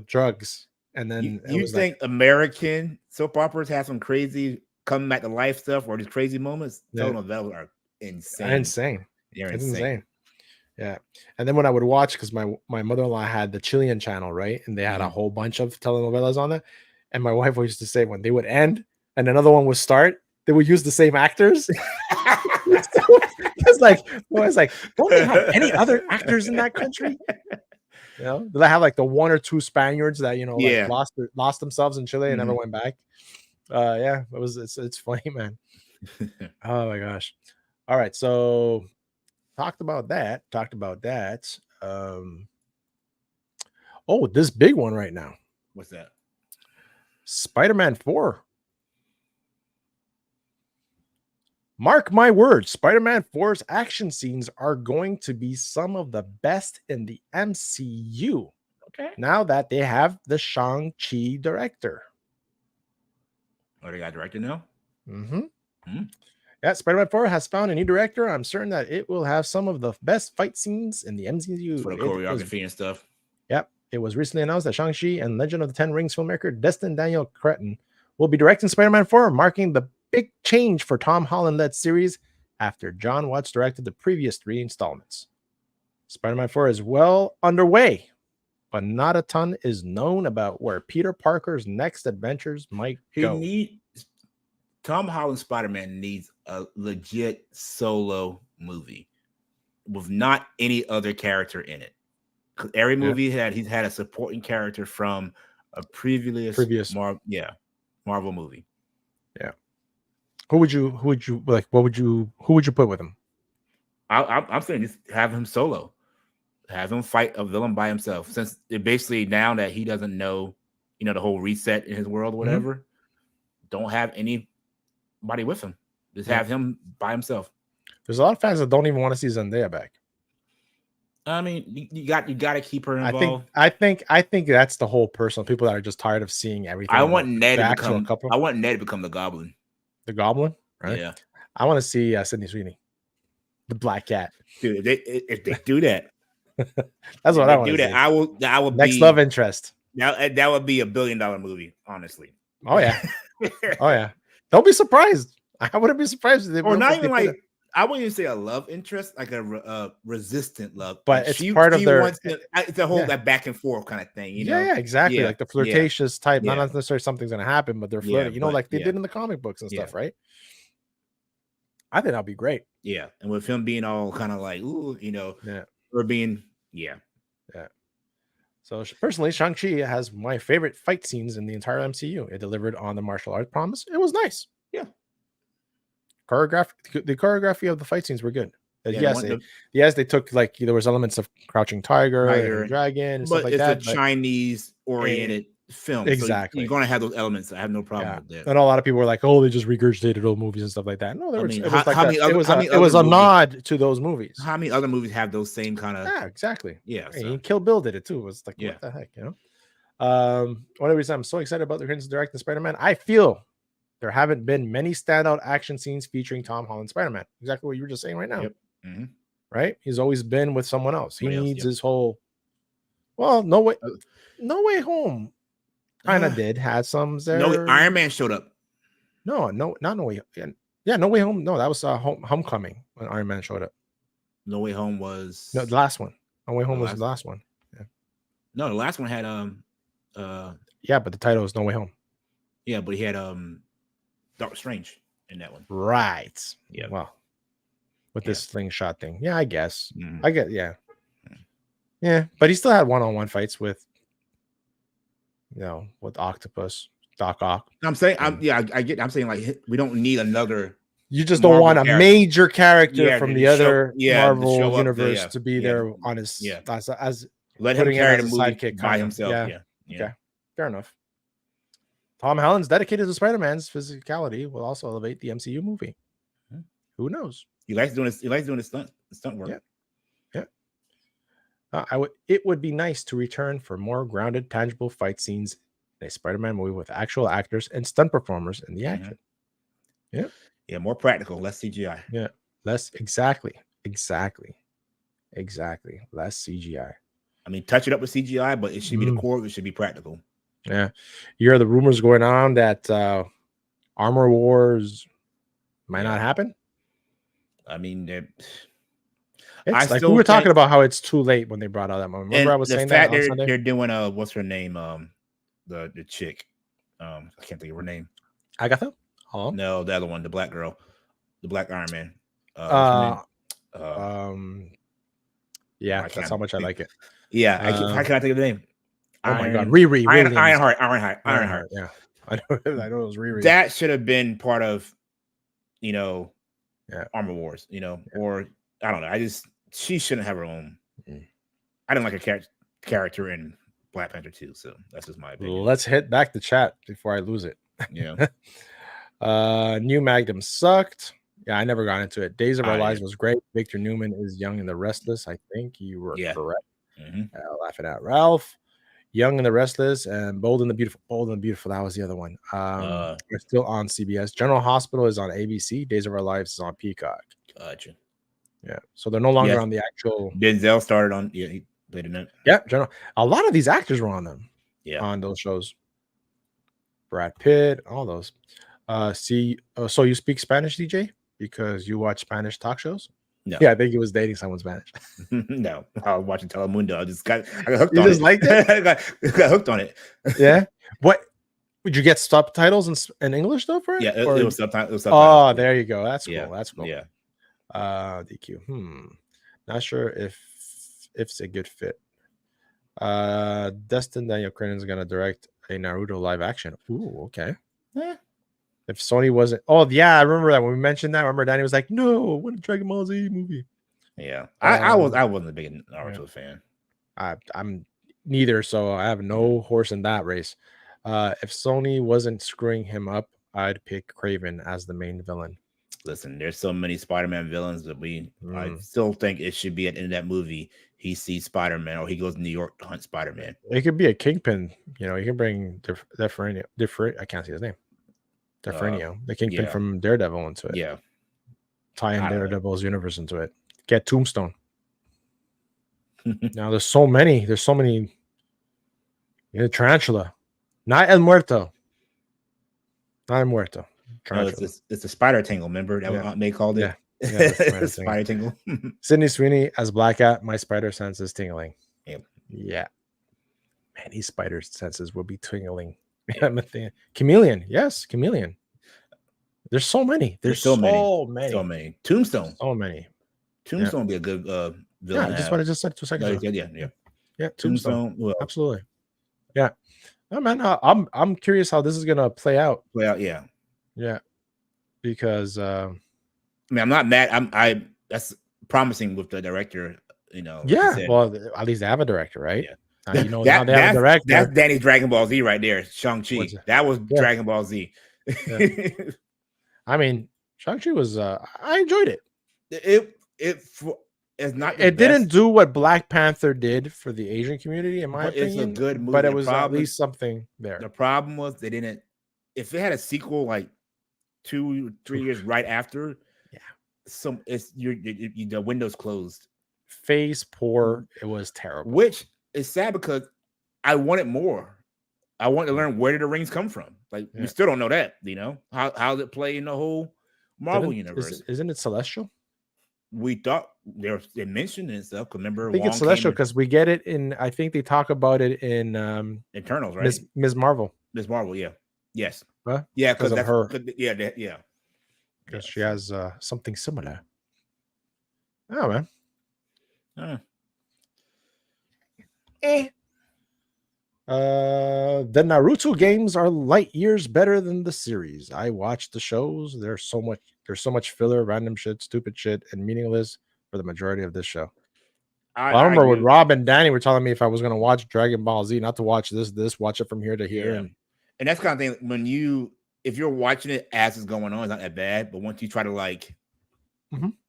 drugs. And then you think American soap operas have some crazy come back to life stuff or these crazy moments? Telenovelas are insane. They're insane. Yeah. And then when I would watch, because my mother-in-law had the Chilean channel, right? And they had a whole bunch of telenovelas on it. And my wife used to say when they would end and another one would start, they would use the same actors. It's like, don't they have any other actors in that country? You know, do they have like the one or two Spaniards that like lost themselves in Chile and never went back? It's funny, man. Oh my gosh. All right, so talked about that. This big one right now. What's that? Spider-Man 4. Mark my words, Spider-Man 4's action scenes are going to be some of the best in the MCU. Okay. Now that they have the Shang-Chi director. Oh, they got a director now? Yeah, Spider-Man 4 has found a new director. I'm certain that it will have some of the best fight scenes in the MCU. For the choreography and stuff. Yep. It was recently announced that Shang-Chi and Legend of the Ten Rings filmmaker Destin Daniel Cretton will be directing Spider-Man 4, marking the big change for Tom Holland-led series after John Watts directed the previous 3 installments. Spider-Man 4 is well underway, but not a ton is known about where Peter Parker's next adventures might go. Tom Holland Spider-Man needs a legit solo movie with not any other character in it. Every movie he's had a supporting character from a previous Marvel movie. Yeah. Who would you like? Who would you put with him? I'm saying just have him solo. Have him fight a villain by himself. Since it basically now that he doesn't know, the whole reset in his world or whatever, don't have anybody with him. Just have him by himself. There's a lot of fans that don't even want to see Zendaya back. I mean, you got to keep her involved. I think that's the whole personal people that are just tired of seeing everything. I want Ned to become the Goblin. The Goblin, right? Yeah. I want to see Sydney Sweeney, the Black Cat. Dude, if they do that, that's what I want to see. I will next love interest. Now that would be $1 billion movie, honestly. Oh yeah, oh yeah. Don't be surprised. I wouldn't be surprised if they or not even like. I wouldn't even say a love interest, like a resistant love, but it's part of their. It's a whole that back and forth kind of thing, Yeah, exactly. Like the flirtatious type. Not necessarily something's gonna happen, but they're flirting. Like they did in the comic books and stuff, right? I think that'll be great. Yeah, and with him being all kind of like, ooh, or being, yeah. So personally, Shang-Chi has my favorite fight scenes in the entire MCU. It delivered on the martial arts promise. It was nice. Yeah. The choreography of the fight scenes were good. Yes, they took like there was elements of Crouching Tiger and Dragon and stuff like that. It's a Chinese oriented film. Exactly. So you're gonna have those elements. I have no problem with that. And a lot of people were like, "Oh, they just regurgitated old movies and stuff like that." No, it was a nod to those movies. How many other movies have those same kind of? Yeah, exactly. Yeah, Kill Bill did it too. It was like, what the heck, One of the reasons I'm so excited about the Prince directing Spider-Man, I feel there haven't been many standout action scenes featuring Tom Holland Spider-Man. Exactly what you were just saying right now. Yep. Mm-hmm. Right? He's always been with someone else. He needs his whole. Well, No Way Home kind of had some there. No, Iron Man showed up. No, not No Way. Yeah, No Way Home. No, that was Homecoming when Iron Man showed up. No Way Home was No, the last one. No Way Home was last the last one. Yeah. No, the last one had Yeah, but the title is No Way Home. yeah, but he had Doctor Strange in that one. Right. Yeah. Well, with this slingshot thing. Yeah, I guess. Mhm. I get. Yeah. Yeah, but he still had one-on-one fights with, with Octopus, Doc Ock. I'm saying, I get. I'm saying like we don't need another. You just don't Marvel want a character. major character Yeah, from to the show- other yeah, to Marvel show up universe there, to be yeah. there on his Yeah. as Let him putting carry as the a movie sidekick by kinda. himself. Yeah. Yeah. Okay, fair enough. Tom Holland's dedicated to Spider-Man's physicality will also elevate the MCU movie. Hmm. Who knows? He likes doing this. He likes doing the stunt work. Yeah. It would be nice to return for more grounded, tangible fight scenes in a Spider-Man movie with actual actors and stunt performers in the action. Yeah, more practical, less CGI. Yeah, less exactly. Less CGI. I mean, touch it up with CGI, but it should be the core. It should be practical. Yeah, you hear the rumors going on that Armor Wars might not happen. I mean, it's like we were talking about how it's too late when they brought out that moment. Remember, I was saying that on Sunday? They're doing what's her name? The chick. I can't think of her name. Agatha? Hello? No, the other one, the black girl, the black Iron Man. Yeah, that's how much I like it. Yeah, how can I think of the name? Oh my god, Riri. Ironheart. Yeah, I know it was Riri. That should have been part of, Armor Wars. Or I don't know. She shouldn't have her own. I didn't like her character in Black Panther 2, so that's just my opinion. Let's hit back the chat before I lose it. Yeah. New Magnum sucked. Yeah, I never got into it. Days of Our Lives was great. Victor Newman is Young and the Restless. I think you were correct. Laughing at Ralph. Young and the Restless and Bold and the Beautiful. Bold and the Beautiful. That was the other one. It's still on CBS. General Hospital is on ABC. Days of Our Lives is on Peacock. Gotcha. Yeah. So they're no longer on the actual. Denzel started on. Yeah, he played in it. Yeah. General. A lot of these actors were on them. Yeah. On those shows. Brad Pitt. All those. So you speak Spanish, DJ? Because you watch Spanish talk shows? No. Yeah, I think he was dating someone Spanish. No, I was watching Telemundo. I got hooked you on just it. Liked it? I got hooked on it. Yeah. What would you get subtitles in English though for it? Yeah, it was subtitles. Oh, there you go. That's cool. Yeah. That's cool. Yeah. DQ. Not sure if it's a good fit. Destin Daniel Crennan is gonna direct a Naruto live action. Ooh, okay. Yeah. If Sony wasn't, I remember that when we mentioned that. Remember Danny was like, "No, what a Dragon Ball Z movie." Yeah, I wasn't a big Naruto fan. I'm neither, so I have no horse in that race. If Sony wasn't screwing him up, I'd pick Kraven as the main villain. Listen, there's so many Spider-Man villains that I still think it should be at the end of that movie. He sees Spider-Man, or he goes to New York to hunt Spider-Man. It could be a Kingpin. You can bring different. I can't see his name. Defrenio, the Kingpin from Daredevil into it. Yeah. Tie in Daredevil's universe into it. Get Tombstone. Now there's so many. Tarantula. Not El Muerto. Tarantula. It's a spider tangle, remember? That what May called it? Yeah. Spider tingle. Sydney Sweeney as Black Cat. My spider sense is tingling. Yeah. Man, these spider senses will be tingling. Chameleon. Yes, Chameleon. There's so many. There's so many. Tombstone. So many. Tombstone would be a good villain. Yeah, just what I just said 2 seconds ago. Yeah. Tombstone. Well, absolutely. Yeah. Oh, man, I'm curious how this is gonna play out. Yeah. Yeah. Because I'm not mad. That's promising with the director, Yeah. Well, at least they have a director, right? Yeah. Now they have a director. That's Danny's Dragon Ball Z right there. Shang-Chi. That was Dragon Ball Z. Yeah. I mean, Shang-Chi was I enjoyed it. It's not it didn't do what Black Panther did for the Asian community, in my opinion. It's a good movie. But it was at least something there. The problem was they didn't. If it had a sequel like 2-3 years right after, the window's closed. Phase poor. It was terrible. Which is sad because I wanted more. I wanted to learn where did the rings come from. Like we still don't know that. How does it play in the whole Marvel universe. Isn't it Celestial? We thought they mentioned it and stuff. Remember, I think Wong it's Celestial came because we get it in. I think they talk about it in Eternals, right? Ms. Marvel. Ms. Marvel, yeah, yes, Huh? yeah, because of that's her. Yeah, Because she has something similar. Oh man. The Naruto games are light years better than the series. I watched the shows. There's so much filler, random shit, stupid shit, and meaningless for the majority of this show. I remember when Rob and Danny were telling me if I was gonna watch Dragon Ball Z, not to watch this, watch it from here to here. And that's kind of thing if you're watching it as it's going on, it's not that bad. But once you try to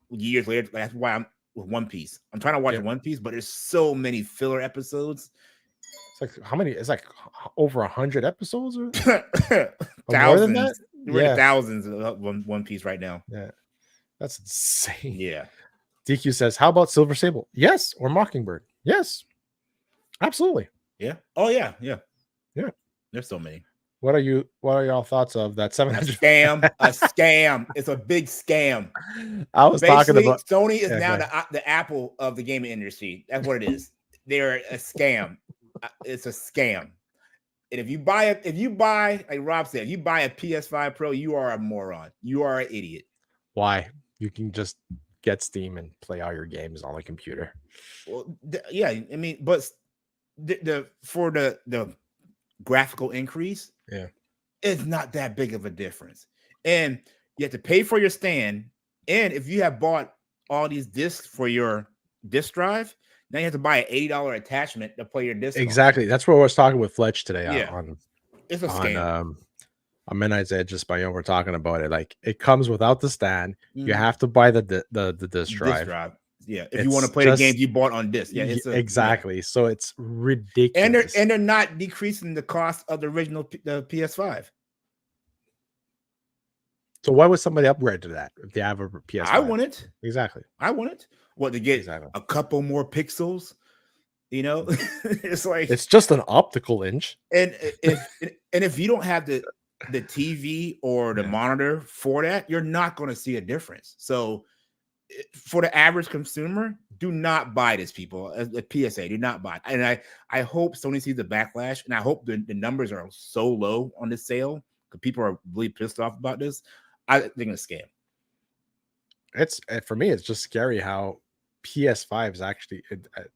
years later, that's why I'm with One Piece. I'm trying to watch One Piece, but there's so many filler episodes. It's like how many? It's like over 100 episodes or thousands. More than that? We're thousands of One Piece right now. Yeah, that's insane. Yeah. DQ says, "How about Silver Sable? Yes, or Mockingbird? Yes, absolutely. Yeah. Oh yeah. There's so many. What are y'all thoughts of that 700 scam? A scam. It's a big scam. I was talking about Sony is now the Apple of the gaming industry. That's what it is. They're a scam. It's a scam. And if you buy, like Rob said, if you buy a PS5 Pro, you are a moron. You are an idiot. Why? You can just get Steam and play all your games on a computer. Well, yeah, I mean, but for the graphical increase, it's not that big of a difference. And you have to pay for your stand. And if you have bought all these discs for your disc drive, now you have to buy an $80 attachment to play your disc. Exactly. That's what I was talking with Fletch today. It's a scam. On Midnight's Edge, just by we're talking about it. Like it comes without the stand. You have to buy the disc drive. Yeah, if you want to play the games you bought on disc. Yeah, exactly. Yeah. So it's ridiculous. And they're not decreasing the cost of the original PS5. So why would somebody upgrade to that if they have a PS5? I want it. Exactly. I want it. What, to get a couple more pixels? You know, it's like it's just an optical inch. And if you don't have the TV or the monitor for that, you're not going to see a difference. So for the average consumer, do not buy this, people. A PSA, do not buy. And I hope Sony sees the backlash, and I hope the numbers are so low on this sale because people are really pissed off about this. I think it's a scam. It's for me, it's just scary how PS5s actually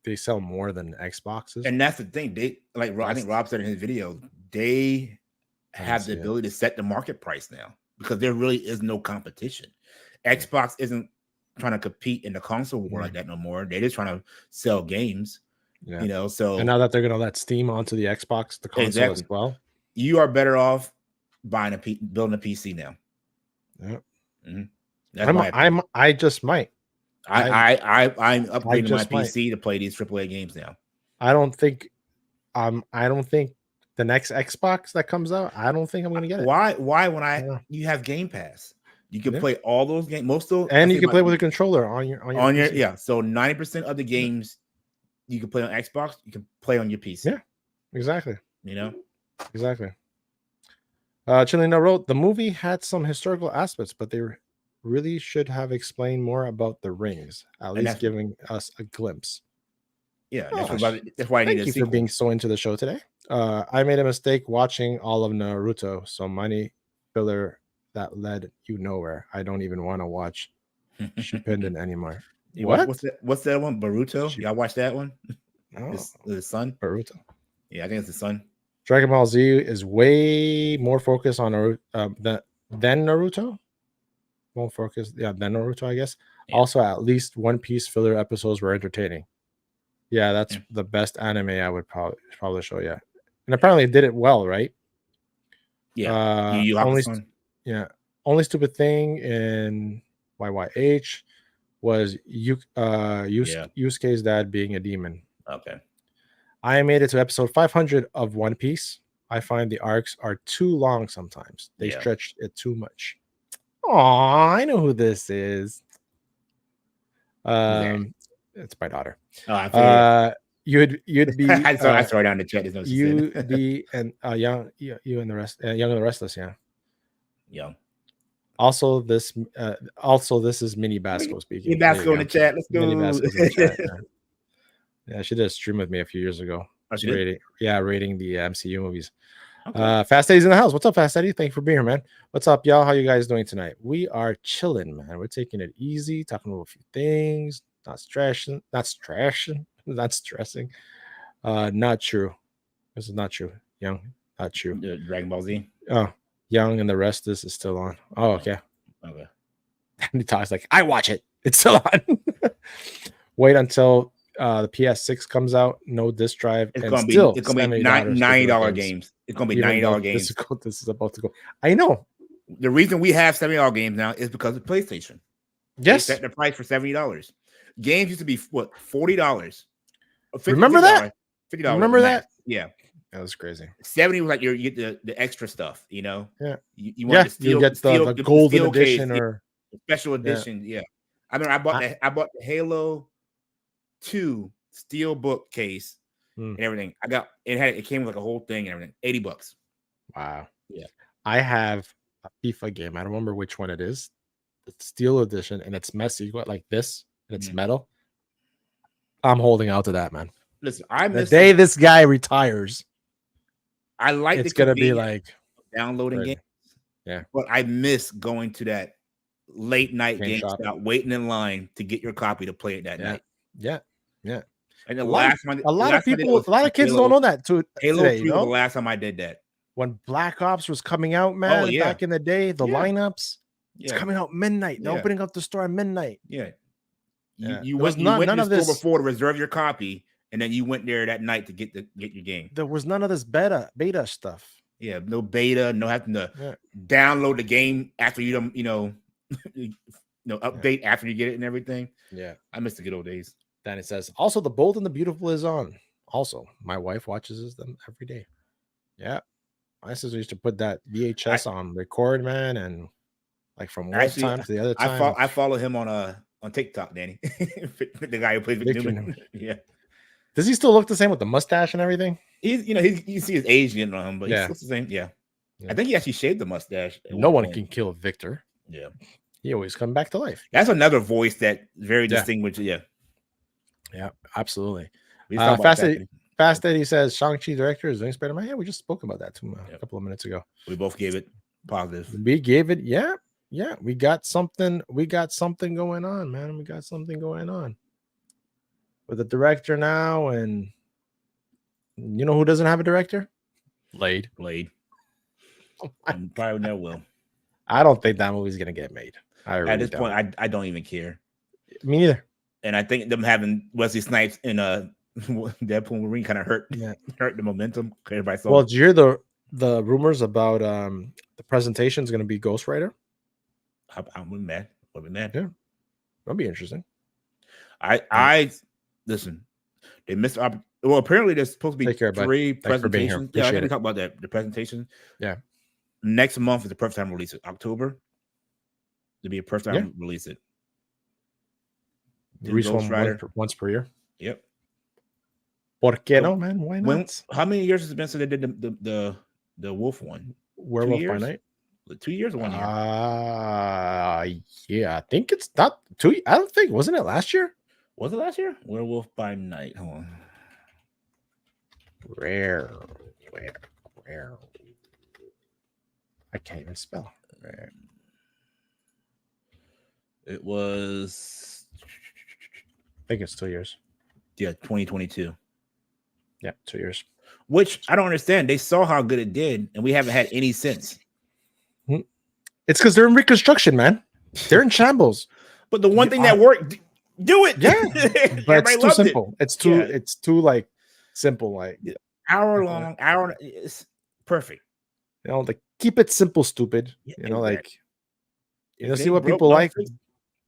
they sell more than Xboxes. And that's the thing. They I think Rob said in his video, they have the ability to set the market price now because there really is no competition. Xbox isn't trying to compete in the console war like that no more. They're just trying to sell games. You know, so and now that they're gonna let Steam onto the Xbox, the console as well, you are better off building a PC now. Yeah. Mm-hmm. I just might. I'm upgrading my PC to play these AAA games now. I don't think the next Xbox that comes out, I don't think I'm gonna get it. Why when you have Game Pass? You can play all those games, and you can play with a controller on your PC. So 90% of the games you can play on Xbox, you can play on your PC. Yeah, exactly. You know, exactly. Chilena wrote, the movie had some historical aspects, but they really should have explained more about the rings, at least giving us a glimpse. Yeah, that's why I need a sequel. Thank you for being so into the show today. I made a mistake watching all of Naruto, so money filler that led you nowhere. I don't even want to watch Shippuden anymore. What's that one? Boruto? Y'all watch that one? No. The Sun? Baruto. Yeah, I think it's the Sun. Dragon Ball Z is way more focused on than Naruto. More focused, than Naruto, I guess. Yeah. Also, at least One Piece filler episodes were entertaining. Yeah, that's the best anime I would probably show you. And apparently it did it well, right? Yeah. Only stupid thing in YYH was Yusuke's dad being a demon. Okay. I made it to episode 500 of One Piece. I find the arcs are too long sometimes. They stretched it too much. Oh, I know who this is. It's my daughter. Oh, you'd be. I saw it down the chat. You'd be and young and the rest. Young and the Restless. Yeah. Young. Also, this is Mini Basco speaking. Hey, There you Basco in go. the chat. Let's Mini go. Basco's in the chat. Yeah, she did a stream with me a few years ago. Oh, she did? Rating the MCU movies. Okay. Fast Eddie's in the house. What's up, Fast Eddie? Thank you for being here, man. What's up, y'all? How you guys doing tonight? We are chilling, man. We're taking it easy, talking about a few things, not stressing. Not stressing. Not true. This is not true. Young, not true. Dragon Ball Z. Oh, Young and the rest is still on. Oh, okay. Okay. And he talks like, I watch it. It's still on. Wait until the PS6 comes out. No disc drive. It's and gonna be $90 games. It's gonna be $90 games. This is about to go. I know. The reason we have $70 games now is because of PlayStation. Yes. They set the price for $70. Games used to be what, $40. Remember that? $50. Remember that? Yeah. That was crazy. 70 was like you get the extra stuff, you know. Yeah. You want you get the golden edition case, or special edition. Yeah. I mean, I bought the Halo 2 steel book case and everything. It came with like a whole thing and everything. $80. Wow. Yeah. I have a FIFA game. I don't remember which one it is. The steel edition, and it's messy. You got like this, and it's metal. I'm holding out to that, man. Listen, the day this guy retires, I like it's gonna be like downloading games. Yeah, but I miss going to that late night GameStop, waiting in line to get your copy to play it that night. Yeah. And a lot of kids don't know that too. Halo today, 3 was the last time I did that. When Black Ops was coming out, man, back in the day, the lineups, it's coming out midnight. They're opening up the store at midnight. Yeah. You went to the store before to reserve your copy, and then you went there that night to get your game. There was none of this beta stuff. Yeah, no beta, no having to download the game after you don't, update after you get it and everything. Yeah, I miss the good old days. Then it says also The Bold and the Beautiful is on. Also, my wife watches them every day. Yeah, my sister used to put that VHS on record, man, and like from one time to the other time. I follow him on TikTok, Danny, the guy who plays with Newman. Yeah. Does he still look the same with the mustache and everything? He's, you see his age getting on him, but he looks the same. Yeah. I think he actually shaved the mustache. No one can kill Victor. Yeah. He always come back to life. That's another voice that very distinguished. Yeah. Yeah, absolutely. Fast Eddie says Shang-Chi director is doing Spider-Man. Yeah, we just spoke about that a couple of minutes ago. We both gave it positive. We gave it, yeah. We got something going on, man. We got something going on with the director now, and you know who doesn't have a director? Blade. Probably never will. I don't think that movie's gonna get made. At this point, I don't even care. Me neither. And I think them having Wesley Snipes in Deadpool Wolverine kind of hurt the momentum. Everybody saw. Well, did you hear the rumors about the presentation is going to be Ghost Rider? I'm mad. I'll be mad. Yeah, that'll be interesting. I listen. They missed. Well, apparently there's supposed to be 3 presentations. Yeah, I gotta talk about that. The presentation. Yeah. Next month is the perfect time to release it. October. To be a perfect time to release it. Release once per year. Yep. ¿Por qué no, man? Why not? How many years has it been since they did the Wolf one? Werewolf by Night? 2 years or 1 year? Yeah, I think it's not 2. I don't think, wasn't it last year? Was it last year? Werewolf by Night. Hold on. Rare. I can't even spell. Rare. It was, I think it's 2 years. Yeah, 2022. Yeah, 2 years. Which I don't understand. They saw how good it did, and we haven't had any since. It's because they're in reconstruction, man. They're in shambles. But the one thing that worked, do it. Yeah, but it's too simple. It's too like simple. Like hour long, it's perfect. You know, like keep it simple, stupid. Yeah, you know, like see what people like.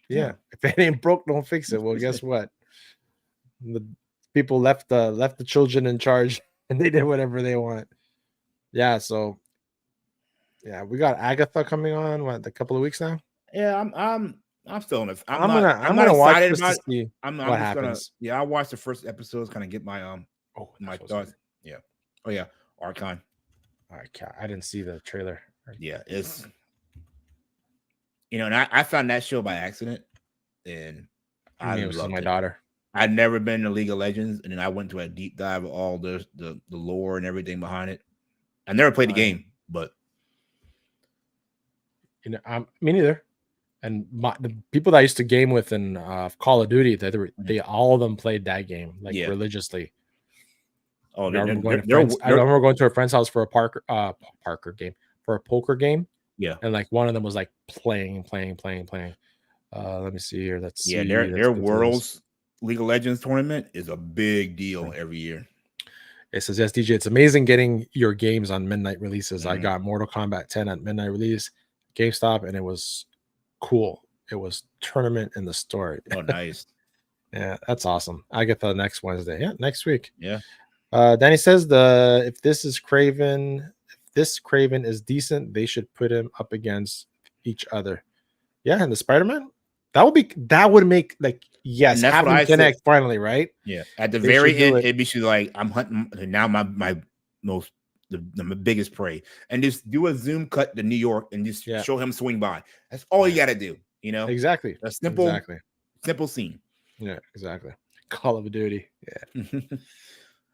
Yeah, if it ain't broke, don't fix it. Well, guess what? The people left the children in charge, and they did whatever they want. Yeah, so yeah, we got Agatha coming on a couple of weeks now. Yeah, I'm still on it. I'm gonna watch this to see what happens. I'll watch the first episodes, kind of get my my thoughts. Yeah. Oh yeah, Archon. I didn't see the trailer. Yeah, it's And I found that show by accident, and I It was loved my it. daughter. I'd never been to League of Legends, and then I went to a deep dive of all the lore and everything behind it. I never played the game, but me neither. And the people that I used to game with in Call of Duty, they all of them played that game religiously. Oh, I remember going to a friend's house for a poker game. Yeah, and like one of them was like playing. Let me see here. Let's see. Their Worlds League of Legends tournament is a big deal every year. It says, yes, DJ, it's amazing getting your games on midnight releases. I got Mortal Kombat 10 at midnight release, GameStop, and it was cool. It was tournament in the store. Oh, nice. Yeah, that's awesome. I get the next Wednesday. Yeah, next week. Yeah. Danny says if this Craven is decent, they should put him up against each other. Yeah, and the Spider-Man, that would make like having connect finally, right? Yeah. At the very end, it'd be like I'm hunting now my biggest prey, and just do a zoom cut to New York and just show him swing by. That's all you got to do. Exactly. A simple scene. Yeah, exactly. Call of Duty. Yeah.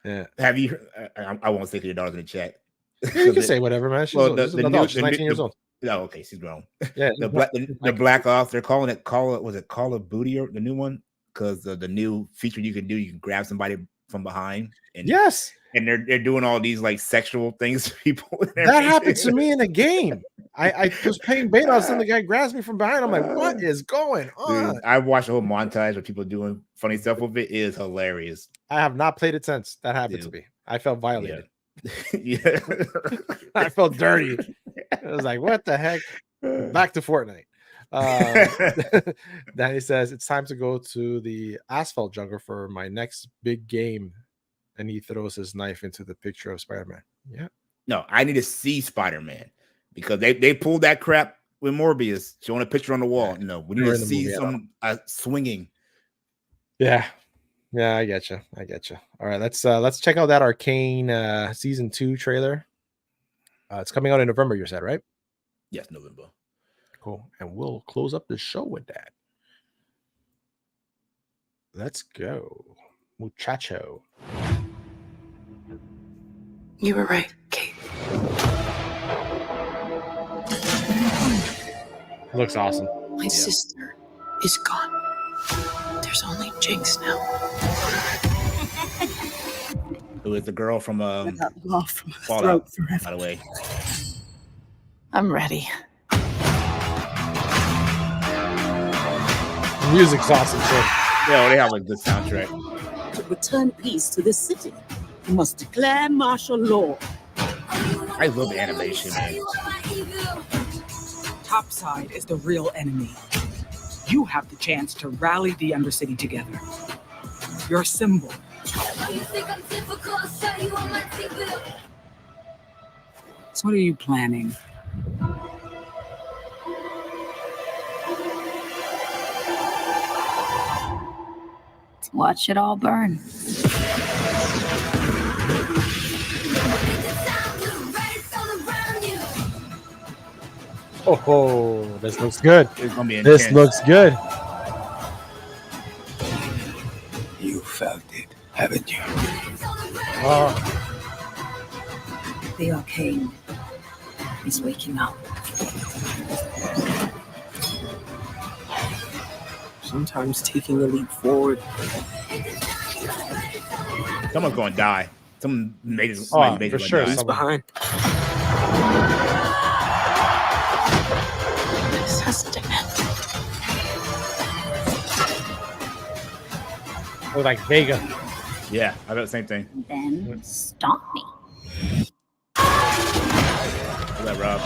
Yeah. Have you? I won't say to your daughter in the chat. Yeah, you can say whatever, man. She's an adult. She's 19 years old. Oh, okay, she's grown. Yeah, the Black Ops. They're calling it was it Call of Booty or the new one? Because the new feature you can grab somebody from behind. And yes, and they're doing all these like sexual things to people. That happened to me in a game. I was playing beta and some guy grabs me from behind. I'm like, what is going on? Dude, I've watched a whole montage of people doing funny stuff with it. It is hilarious. I have not played it since that happened to me. I felt violated. Yeah. I felt dirty. I was like, what the heck? Back to Fortnite. Danny says it's time to go to the asphalt jungle for my next big game. And he throws his knife into the picture of Spider-Man. Yeah. No, I need to see Spider-Man because they pulled that crap with Morbius, showing a picture on the wall. Yeah. No, we need to see some swinging. Yeah. Yeah, I get you. All right, let's check out that Arcane season 2 trailer. It's coming out in November, you said, right? Yes, November. Cool. And we'll close up the show with that. Let's go. Muchacho. You were right, Kate. Looks awesome. My sister is gone. There's only Jinx now. Who is the girl from Fallout, by the way. I'm ready. The music's awesome too. Yeah, they have a good soundtrack. To return peace to this city, you must declare martial law. I love the animation, man. Topside is the real enemy. You have the chance to rally the Undercity together. Your symbol. So what are you planning? Watch it all burn. Oh, this looks good. It's gonna be intense. This looks good. You felt it, haven't you? The Arcane is waking up. Sometimes taking a leap forward. Someone's gonna die. Someone made it. For sure. He's behind. This has to end. Or like Vega. Yeah, I got the same thing. Then stomp me. Let Rob.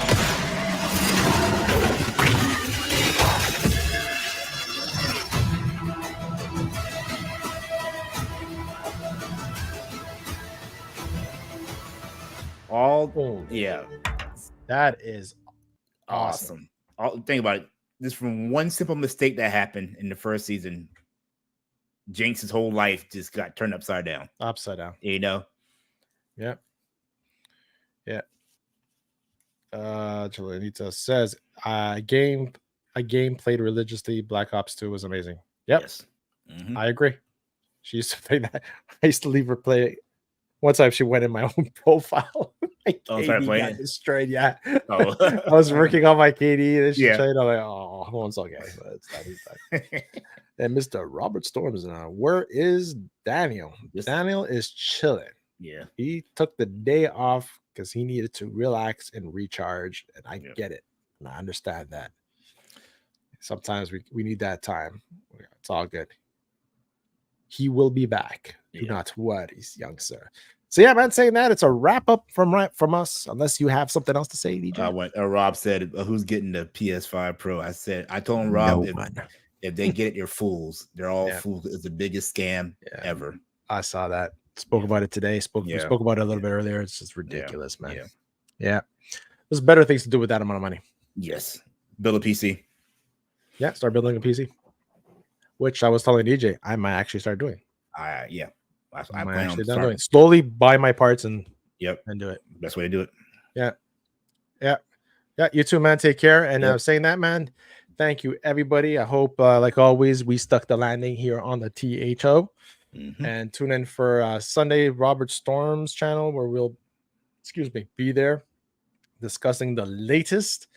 That is awesome. Think about it. This from one simple mistake that happened in the first season. Jinx's whole life just got turned upside down. You know? Yep. Yeah. Julianita says, game a game played religiously. Black Ops 2 was amazing. Yep, Yes. Mhm. I agree. She used to play that. I used to leave her play. One time she went in my own profile. My Oh, started KD playing got it? destroyed. Yeah. Oh. I was working on my KD and then she Yeah. tried. I'm like, oh, it's okay. But it's not. He's fine. And Mr. Robert Storms now. Where is Daniel? Just- Daniel is chilling. Yeah. He took the day off because he needed to relax and recharge. And I Yeah. get it. And I understand that. Sometimes we need that time. It's all good. He will be back. Do Yeah. not worry, young sir. So yeah, man, saying that, it's a wrap up from us. Unless you have something else to say, DJ. Rob said, "Who's getting the PS5 Pro?" I told him, Rob, if they get it, you're fools. They're all fools. It's the biggest scam ever. I saw that. Spoke about it today. We spoke about it a little bit earlier. It's just ridiculous, man. Yeah. There's better things to do with that amount of money. Yes. Build a PC. Yeah, start building a PC. Which I was telling DJ I might actually start doing. I might plan actually on start doing. Slowly buy my parts and and do it. Best way to do it. Yeah. You too, man. Take care. And saying that, man, thank you, everybody. I hope, like always, we stuck the landing here on the T.H.O. And tune in for Sunday Robert Storm's channel where we'll, be there discussing the latest.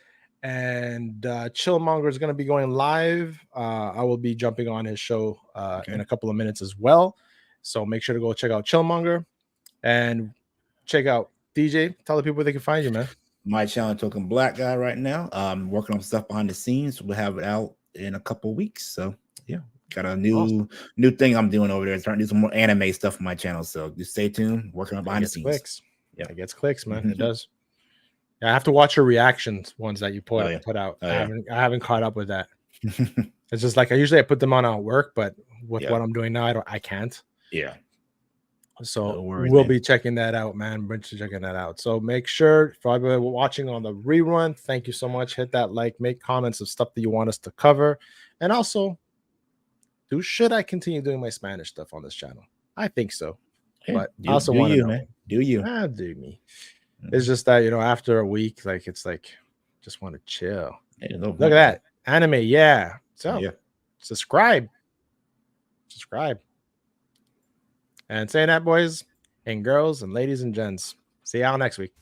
And Chillmonger is going to be going live. I will be jumping on his show in a couple of minutes as well. So make sure to go check out Chillmonger and check out DJ. Tell the people where they can find you, man. My channel, Token Black Guy, right now. Working on stuff behind the scenes. We'll have it out in a couple of weeks. So yeah, got a new thing I'm doing over there. Starting to do some more anime stuff on my channel. So just stay tuned. Working on behind the scenes. Clicks. Yeah, it gets clicks, man. It does. Yeah, I have to watch your reactions, ones that you put out. I haven't caught up with that. It's just like I put them on at work, but with what I'm doing now, I can't. Yeah. So we'll be checking that out, man. We're checking that out. So make sure for everybody watching on the rerun, thank you so much. Hit that like, make comments of stuff that you want us to cover, and also, should I continue doing my Spanish stuff on this channel? I think so, but I also want to know. Man. Do you? Do me. It's just that after a week, just want to chill. Look at that anime, yeah. So subscribe, and saying that, boys and girls and ladies and gents. See y'all next week.